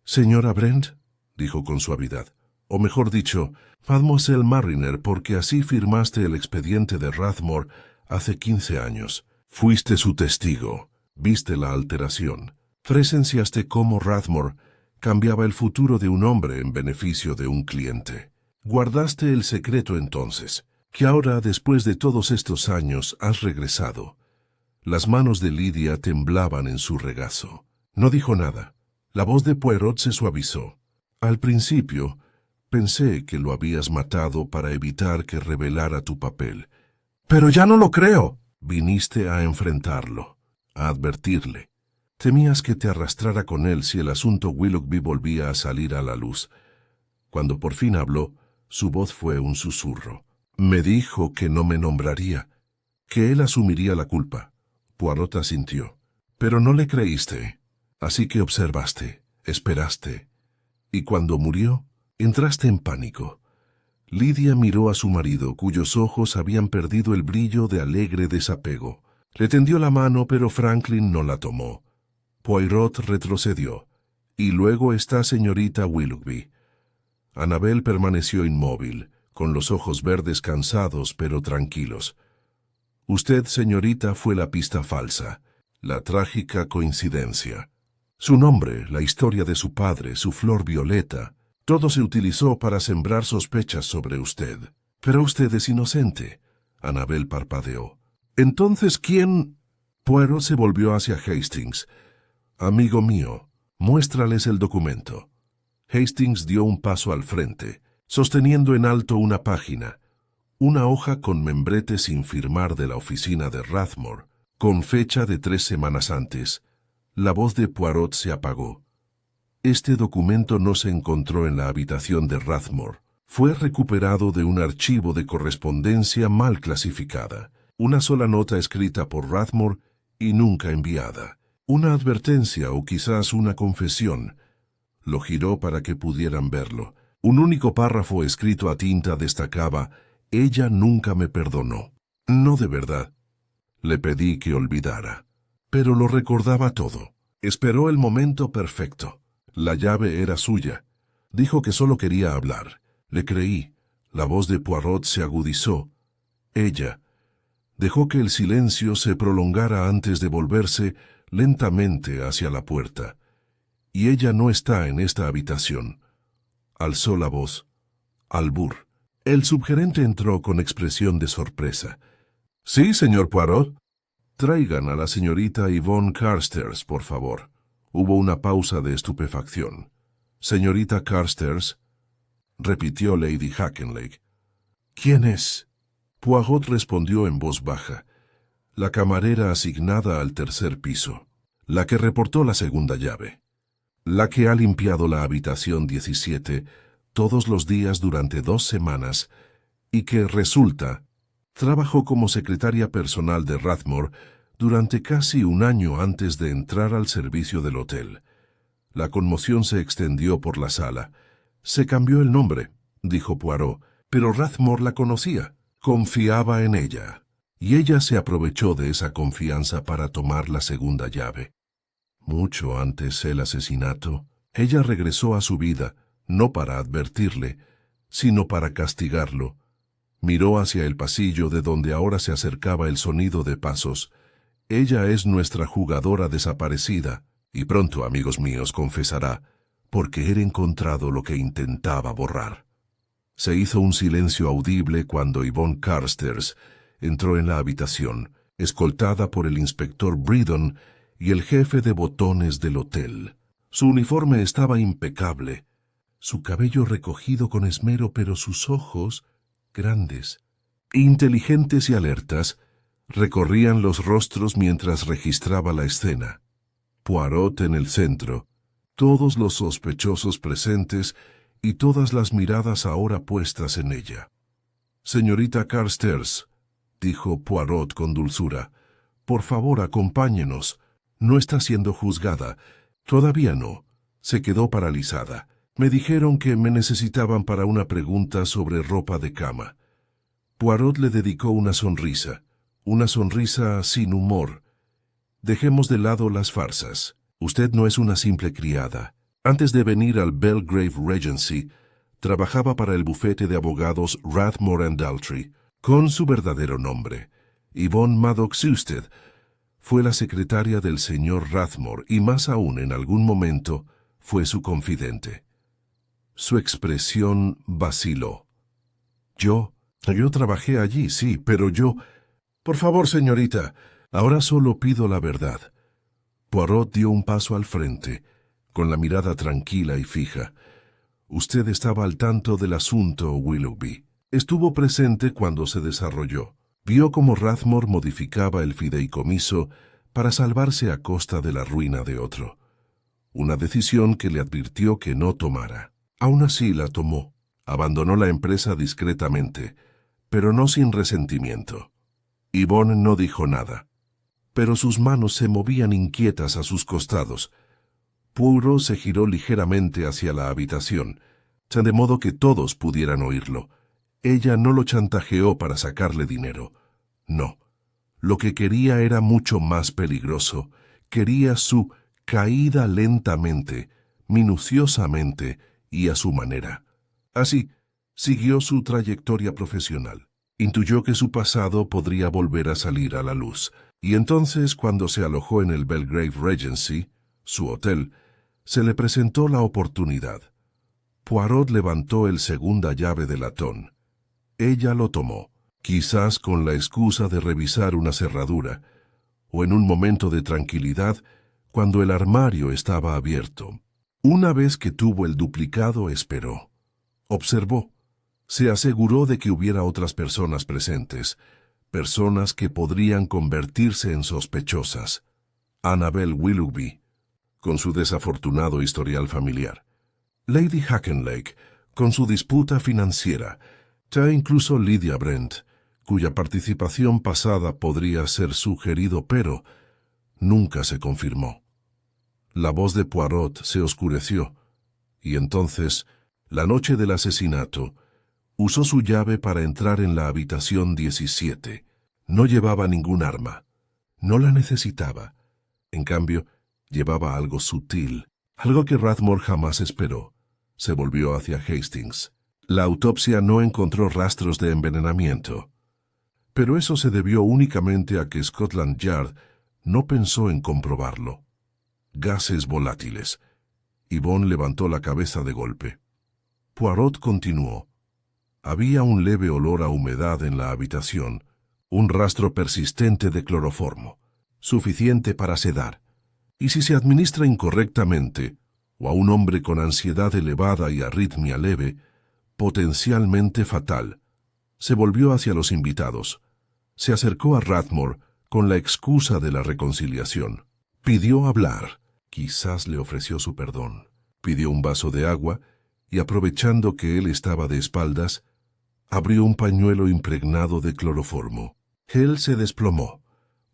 «Señora Brent», dijo con suavidad, «o mejor dicho, Mademoiselle Marriner, porque así firmaste el expediente de Rathmore hace 15 años. Fuiste su testigo, viste la alteración. Presenciaste cómo Rathmore cambiaba el futuro de un hombre en beneficio de un cliente. Guardaste el secreto entonces, que ahora, después de todos estos años, has regresado. Las manos de Lydia temblaban en su regazo. No dijo nada. La voz de Poirot se suavizó. Al principio, pensé que lo habías matado para evitar que revelara tu papel. Pero ya no lo creo. Viniste a enfrentarlo, a advertirle. Temías que te arrastrara con él si el asunto Willoughby volvía a salir a la luz. Cuando por fin habló, su voz fue un susurro. Me dijo que no me nombraría, que él asumiría la culpa. Poirot asintió. Pero no le creíste. Así que observaste, esperaste. Y cuando murió, entraste en pánico. Lydia miró a su marido, cuyos ojos habían perdido el brillo de alegre desapego. Le tendió la mano, pero Franklin no la tomó. Poirot retrocedió. Y luego está señorita Willoughby. Annabel permaneció inmóvil, con los ojos verdes cansados pero tranquilos. Usted, señorita, fue la pista falsa, la trágica coincidencia. Su nombre, la historia de su padre, su flor violeta, todo se utilizó para sembrar sospechas sobre usted. Pero usted es inocente. Annabel parpadeó. Entonces, ¿quién? Poirot se volvió hacia Hastings. Amigo mío, muéstrales el documento. Hastings dio un paso al frente, sosteniendo en alto una página, una hoja con membrete sin firmar de la oficina de Rathmore, con fecha de 3 semanas antes. La voz de Poirot se apagó. Este documento no se encontró en la habitación de Rathmore. Fue recuperado de un archivo de correspondencia mal clasificada. Una sola nota escrita por Rathmore y nunca enviada. Una advertencia o quizás una confesión. Lo giró para que pudieran verlo. Un único párrafo escrito a tinta destacaba: ella nunca me perdonó. No de verdad. Le pedí que olvidara. Pero lo recordaba todo. Esperó el momento perfecto. La llave era suya. Dijo que solo quería hablar. Le creí. La voz de Poirot se agudizó. Ella dejó que el silencio se prolongara antes de volverse lentamente hacia la puerta. Y ella no está en esta habitación. Alzó la voz. Albur. El subgerente entró con expresión de sorpresa. Sí, señor Poirot. Traigan a la señorita Yvonne Carstairs, por favor. Hubo una pausa de estupefacción. Señorita Carstairs, repitió Lady Hackenlake. ¿Quién es? Poirot respondió en voz baja. La camarera asignada al tercer piso, la que reportó la segunda llave, la que ha limpiado la habitación 17 todos los días durante 2 semanas y que, resulta, trabajó como secretaria personal de Rathmore durante casi un año antes de entrar al servicio del hotel. La conmoción se extendió por la sala. Se cambió el nombre, dijo Poirot, pero Rathmore la conocía, confiaba en ella, y ella se aprovechó de esa confianza para tomar la segunda llave. Mucho antes del asesinato, ella regresó a su vida, no para advertirle, sino para castigarlo. Miró hacia el pasillo de donde ahora se acercaba el sonido de pasos. Ella es nuestra jugadora desaparecida, y pronto, amigos míos, confesará, porque he encontrado lo que intentaba borrar. Se hizo un silencio audible cuando Yvonne Carstairs entró en la habitación, escoltada por el inspector Bredon y el jefe de botones del hotel. Su uniforme estaba impecable, su cabello recogido con esmero, pero sus ojos, grandes, inteligentes y alertas, recorrían los rostros mientras registraba la escena. Poirot en el centro, todos los sospechosos presentes y todas las miradas ahora puestas en ella. «Señorita Carstairs», dijo Poirot con dulzura, «por favor, acompáñenos. No está siendo juzgada. Todavía no». Se quedó paralizada. Me dijeron que me necesitaban para una pregunta sobre ropa de cama. Poirot le dedicó una sonrisa sin humor. Dejemos de lado las farsas. Usted no es una simple criada. Antes de venir al Belgrave Regency, trabajaba para el bufete de abogados Rathmore and Daltrey, con su verdadero nombre, Yvonne Maddox Usted. Fue la secretaria del señor Rathmore y más aún en algún momento fue su confidente. Su expresión vaciló. Yo trabajé allí, sí, pero yo... Por favor, señorita, ahora solo pido la verdad. Poirot dio un paso al frente, con la mirada tranquila y fija. Usted estaba al tanto del asunto, Willoughby. Estuvo presente cuando se desarrolló. Vio cómo Rathmore modificaba el fideicomiso para salvarse a costa de la ruina de otro. Una decisión que le advirtió que no tomara. Aún así la tomó. Abandonó la empresa discretamente, pero no sin resentimiento. Yvonne no dijo nada, pero sus manos se movían inquietas a sus costados. Poirot se giró ligeramente hacia la habitación, de modo que todos pudieran oírlo. Ella no lo chantajeó para sacarle dinero. No. Lo que quería era mucho más peligroso. Quería su caída lentamente, minuciosamente y a su manera. Así, siguió su trayectoria profesional. Intuyó que su pasado podría volver a salir a la luz, y entonces, cuando se alojó en el Belgrave Regency, su hotel, se le presentó la oportunidad. Poirot levantó el segunda llave de latón. Ella lo tomó, quizás con la excusa de revisar una cerradura, o en un momento de tranquilidad, cuando el armario estaba abierto. Una vez que tuvo el duplicado, esperó. Observó. Se aseguró de que hubiera otras personas presentes, personas que podrían convertirse en sospechosas. Annabel Willoughby, con su desafortunado historial familiar. Lady Hackenlake, con su disputa financiera. Ya incluso Lydia Brent, cuya participación pasada podría ser sugerido, pero nunca se confirmó. La voz de Poirot se oscureció, y entonces, la noche del asesinato, usó su llave para entrar en la habitación 17. No llevaba ningún arma. No la necesitaba. En cambio, llevaba algo sutil, algo que Rathmore jamás esperó. Se volvió hacia Hastings. La autopsia no encontró rastros de envenenamiento. Pero eso se debió únicamente a que Scotland Yard no pensó en comprobarlo. Gases volátiles. Yvonne levantó la cabeza de golpe. Poirot continuó. Había un leve olor a humedad en la habitación, un rastro persistente de cloroformo, suficiente para sedar. Y si se administra incorrectamente, o a un hombre con ansiedad elevada y arritmia leve, potencialmente fatal. Se volvió hacia los invitados. Se acercó a Rathmore con la excusa de la reconciliación. Pidió hablar. Quizás le ofreció su perdón. Pidió un vaso de agua y, aprovechando que él estaba de espaldas, abrió un pañuelo impregnado de cloroformo. Él se desplomó,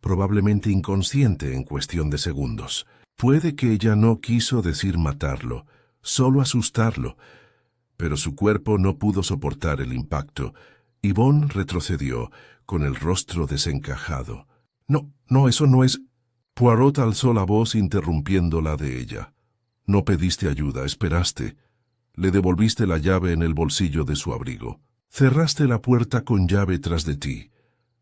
probablemente inconsciente en cuestión de segundos. Puede que ella no quiso decir matarlo, solo asustarlo, pero su cuerpo no pudo soportar el impacto. Yvonne retrocedió, con el rostro desencajado. No, eso no es... Poirot alzó la voz interrumpiendo la de ella. No pediste ayuda, esperaste. Le devolviste la llave en el bolsillo de su abrigo. Cerraste la puerta con llave tras de ti.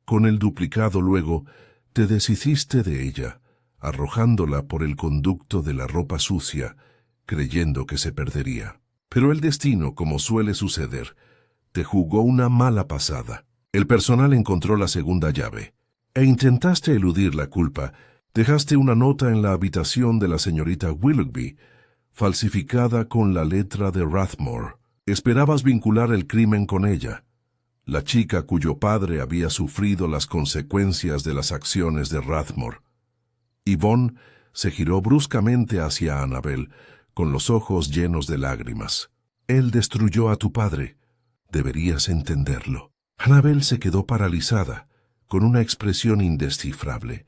Con el duplicado luego, te deshiciste de ella, arrojándola por el conducto de la ropa sucia, creyendo que se perdería. Pero el destino, como suele suceder, te jugó una mala pasada. El personal encontró la segunda llave, e intentaste eludir la culpa. Dejaste una nota en la habitación de la señorita Willoughby, falsificada con la letra de Rathmore. Esperabas vincular el crimen con ella, la chica cuyo padre había sufrido las consecuencias de las acciones de Rathmore. Yvonne se giró bruscamente hacia Annabel, con los ojos llenos de lágrimas. Él destruyó a tu padre. Deberías entenderlo. Annabel se quedó paralizada, con una expresión indescifrable.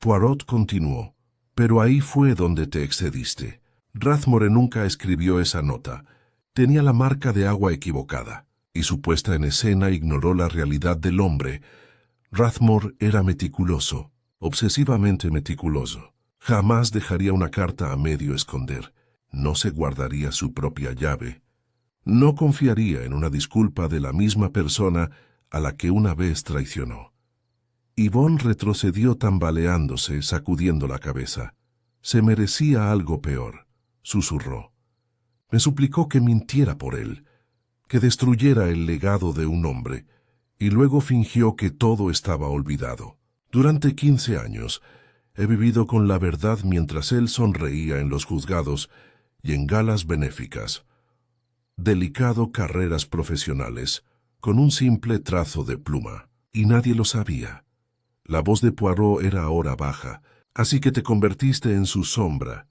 Poirot continuó. Pero ahí fue donde te excediste. Rathmore nunca escribió esa nota. Tenía la marca de agua equivocada, y su puesta en escena ignoró la realidad del hombre. Rathmore era meticuloso, obsesivamente meticuloso. Jamás dejaría una carta a medio esconder. No se guardaría su propia llave. No confiaría en una disculpa de la misma persona a la que una vez traicionó. Yvonne retrocedió tambaleándose, sacudiendo la cabeza. Se merecía algo peor, susurró. Me suplicó que mintiera por él, que destruyera el legado de un hombre, y luego fingió que todo estaba olvidado. Durante 15 años he vivido con la verdad mientras él sonreía en los juzgados y en galas benéficas. Delicado carreras profesionales, con un simple trazo de pluma, y nadie lo sabía. La voz de Poirot era ahora baja, así que te convertiste en su sombra,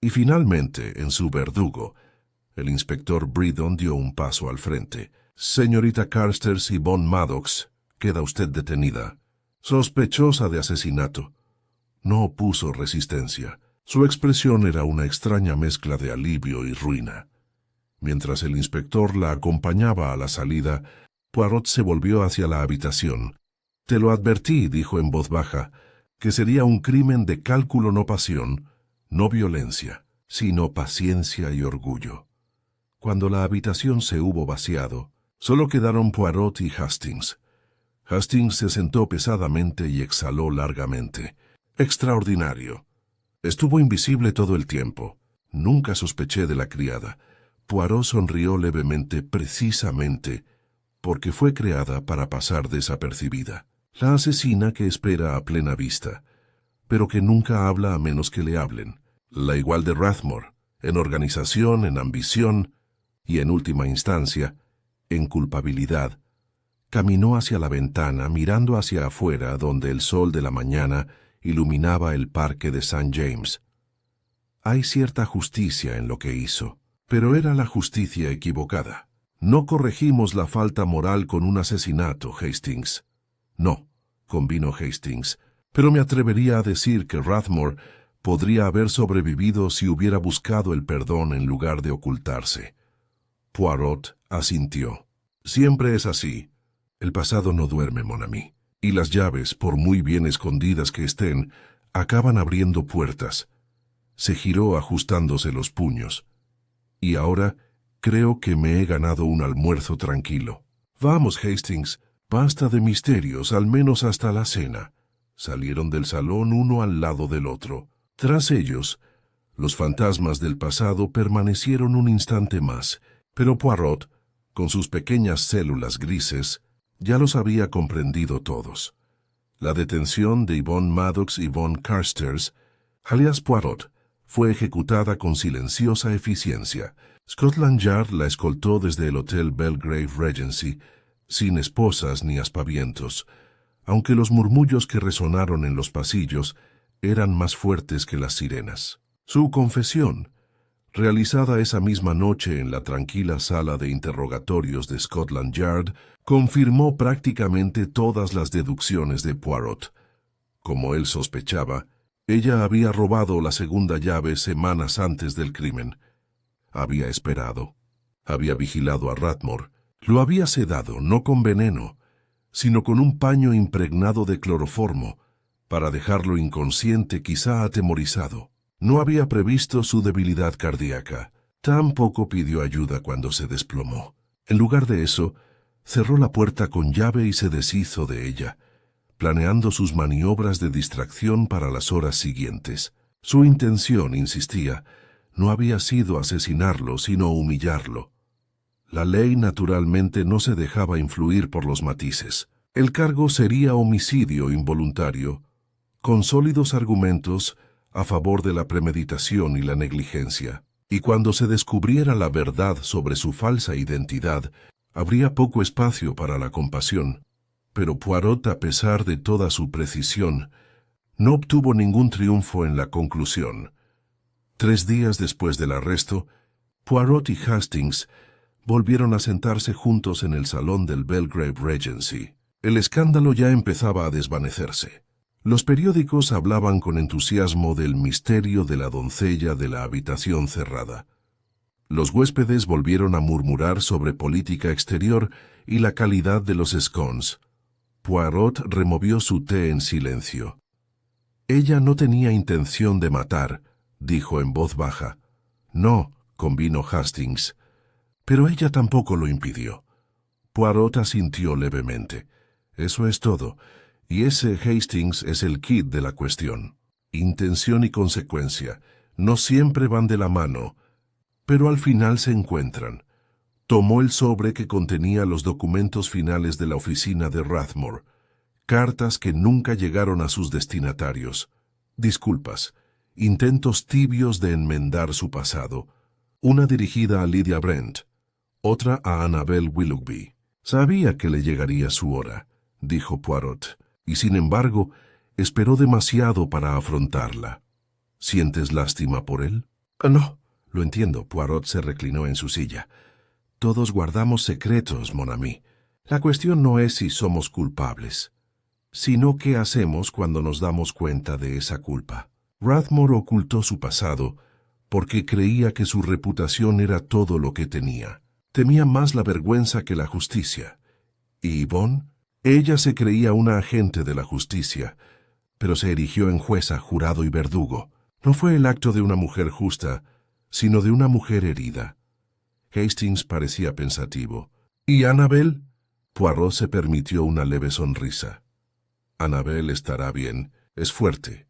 y finalmente en su verdugo. El inspector Bredon dio un paso al frente. Señorita Carstairs y Yvonne Maddox, queda usted detenida. Sospechosa de asesinato. No opuso resistencia. Su expresión era una extraña mezcla de alivio y ruina. Mientras el inspector la acompañaba a la salida, Poirot se volvió hacia la habitación. «Te lo advertí», dijo en voz baja, «que sería un crimen de cálculo, no pasión, no violencia, sino paciencia y orgullo». Cuando la habitación se hubo vaciado, solo quedaron Poirot y Hastings. Hastings se sentó pesadamente y exhaló largamente. «Extraordinario. Estuvo invisible todo el tiempo. Nunca sospeché de la criada». Poirot sonrió levemente, precisamente porque fue creada para pasar desapercibida. La asesina que espera a plena vista, pero que nunca habla a menos que le hablen. La igual de Rathmore, en organización, en ambición y, en última instancia, en culpabilidad. Caminó hacia la ventana, mirando hacia afuera, donde el sol de la mañana iluminaba el parque de St. James. Hay cierta justicia en lo que hizo, pero era la justicia equivocada. No corregimos la falta moral con un asesinato, Hastings. No, convino Hastings, pero me atrevería a decir que Rathmore podría haber sobrevivido si hubiera buscado el perdón en lugar de ocultarse. Poirot asintió. Siempre es así. El pasado no duerme, mon ami, y las llaves, por muy bien escondidas que estén, acaban abriendo puertas. Se giró ajustándose los puños. Y ahora creo que me he ganado un almuerzo tranquilo. Vamos, Hastings, basta de misterios, al menos hasta la cena. Salieron del salón uno al lado del otro. Tras ellos, los fantasmas del pasado permanecieron un instante más, pero Poirot, con sus pequeñas células grises, ya los había comprendido todos. La detención de Yvonne Maddox y Yvonne Carstairs, alias Poirot, fue ejecutada con silenciosa eficiencia. Scotland Yard la escoltó desde el Hotel Belgrave Regency, sin esposas ni aspavientos, aunque los murmullos que resonaron en los pasillos eran más fuertes que las sirenas. Su confesión, realizada esa misma noche en la tranquila sala de interrogatorios de Scotland Yard, confirmó prácticamente todas las deducciones de Poirot. Como él sospechaba, ella había robado la segunda llave semanas antes del crimen. Había esperado. Había vigilado a Rathmore. Lo había sedado, no con veneno, sino con un paño impregnado de cloroformo, para dejarlo inconsciente, quizá atemorizado. No había previsto su debilidad cardíaca. Tampoco pidió ayuda cuando se desplomó. En lugar de eso, cerró la puerta con llave y se deshizo de ella, planeando sus maniobras de distracción para las horas siguientes. Su intención, insistía, no había sido asesinarlo, sino humillarlo. La ley, naturalmente, no se dejaba influir por los matices. El cargo sería homicidio involuntario, con sólidos argumentos a favor de la premeditación y la negligencia. Y cuando se descubriera la verdad sobre su falsa identidad, habría poco espacio para la compasión. Pero Poirot, a pesar de toda su precisión, no obtuvo ningún triunfo en la conclusión. 3 días después del arresto, Poirot y Hastings volvieron a sentarse juntos en el salón del Belgrave Regency. El escándalo ya empezaba a desvanecerse. Los periódicos hablaban con entusiasmo del misterio de la doncella de la habitación cerrada. Los huéspedes volvieron a murmurar sobre política exterior y la calidad de los scones. Poirot removió su té en silencio. «Ella no tenía intención de matar», dijo en voz baja. «No», convino Hastings, «pero ella tampoco lo impidió». Poirot asintió levemente. «Eso es todo. Y ese Hastings es el quid de la cuestión. Intención y consecuencia no siempre van de la mano, pero al final se encuentran. Tomó el sobre que contenía los documentos finales de la oficina de Rathmore, cartas que nunca llegaron a sus destinatarios, disculpas, intentos tibios de enmendar su pasado, una dirigida a Lydia Brent, otra a Annabel Willoughby. Sabía que le llegaría su hora, dijo Poirot, y sin embargo, esperó demasiado para afrontarla. ¿Sientes lástima por él? No, lo entiendo. Poirot se reclinó en su silla. Todos guardamos secretos, mon ami. La cuestión no es si somos culpables, sino qué hacemos cuando nos damos cuenta de esa culpa. Rathmore ocultó su pasado porque creía que su reputación era todo lo que tenía. Temía más la vergüenza que la justicia. ¿Y Yvonne? Ella se creía una agente de la justicia, pero se erigió en jueza, jurado y verdugo. No fue el acto de una mujer justa, sino de una mujer herida. Hastings parecía pensativo. ¿Y Annabel? Poirot se permitió una leve sonrisa. Annabel estará bien, es fuerte.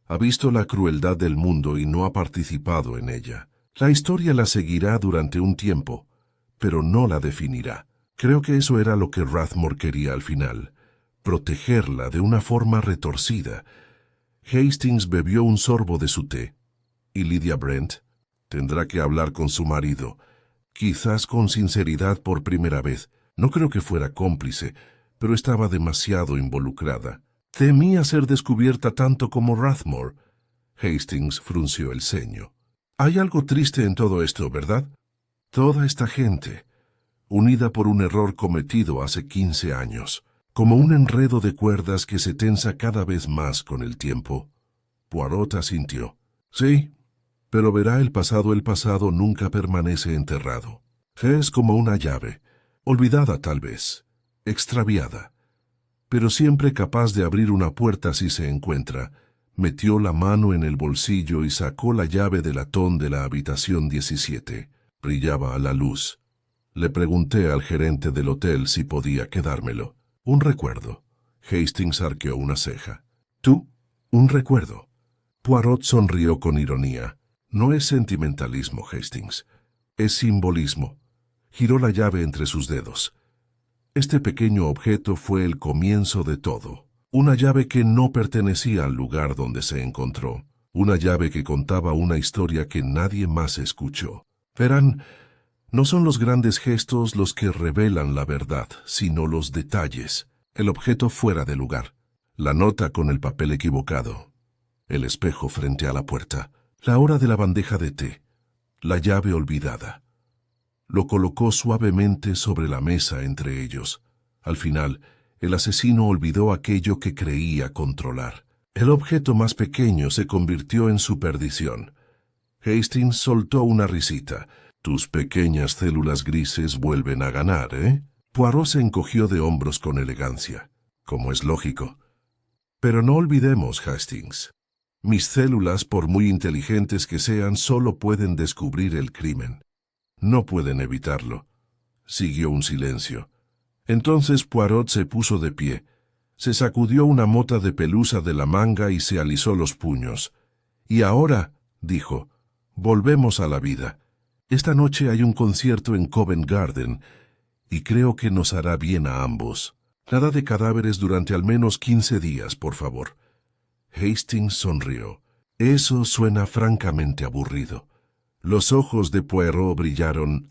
Ha visto la crueldad del mundo y no ha participado en ella. La historia la seguirá durante un tiempo, pero no la definirá. Creo que eso era lo que Rathmore quería al final, protegerla de una forma retorcida. Hastings bebió un sorbo de su té. ¿Y Lydia Brent? Tendrá que hablar con su marido, quizás con sinceridad por primera vez. No creo que fuera cómplice, pero estaba demasiado involucrada. Temía ser descubierta tanto como Rathmore. Hastings frunció el ceño. Hay algo triste en todo esto, ¿verdad? Toda esta gente, unida por un error cometido hace 15 años, como un enredo de cuerdas que se tensa cada vez más con el tiempo. Poirot asintió. Sí, pero verá, el pasado nunca permanece enterrado. Es como una llave, olvidada tal vez, extraviada, pero siempre capaz de abrir una puerta si se encuentra. Metió la mano en el bolsillo y sacó la llave de latón de la habitación 17. Brillaba a la luz. Le pregunté al gerente del hotel si podía quedármelo. Un recuerdo. Hastings arqueó una ceja. ¿Tú? ¿Un recuerdo? Poirot sonrió con ironía. No es sentimentalismo, Hastings. Es simbolismo. Giró la llave entre sus dedos. Este pequeño objeto fue el comienzo de todo. Una llave que no pertenecía al lugar donde se encontró. Una llave que contaba una historia que nadie más escuchó. Verán, no son los grandes gestos los que revelan la verdad, sino los detalles. El objeto fuera de lugar. La nota con el papel equivocado. El espejo frente a la puerta. La hora de la bandeja de té. La llave olvidada. Lo colocó suavemente sobre la mesa entre ellos. Al final, el asesino olvidó aquello que creía controlar. El objeto más pequeño se convirtió en su perdición. Hastings soltó una risita. Tus pequeñas células grises vuelven a ganar, ¿eh? Poirot se encogió de hombros con elegancia, como es lógico. Pero no olvidemos, Hastings. Mis células, por muy inteligentes que sean, solo pueden descubrir el crimen. No pueden evitarlo. Siguió un silencio. Entonces Poirot se puso de pie. Se sacudió una mota de pelusa de la manga y se alisó los puños. Y ahora, dijo, volvemos a la vida. Esta noche hay un concierto en Covent Garden y creo que nos hará bien a ambos. Nada de cadáveres durante al menos 15 días, por favor. Hastings sonrió. Eso suena francamente aburrido. Los ojos de Poirot brillaron.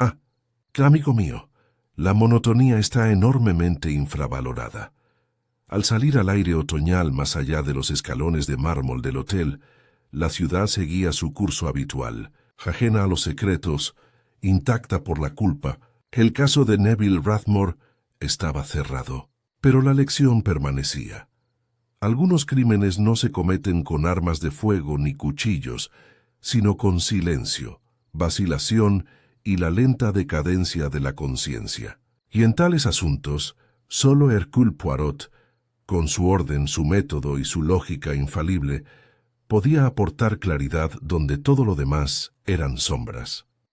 Amigo mío, la monotonía está enormemente infravalorada. Al salir al aire otoñal más allá de los escalones de mármol del hotel, la ciudad seguía su curso habitual, ajena a los secretos, intacta por la culpa. El caso de Neville Rathmore estaba cerrado, pero la lección permanecía. Algunos crímenes no se cometen con armas de fuego ni cuchillos, sino con silencio, vacilación y la lenta decadencia de la conciencia. Y en tales asuntos, solo Hercule Poirot, con su orden, su método y su lógica infalible, podía aportar claridad donde todo lo demás eran sombras.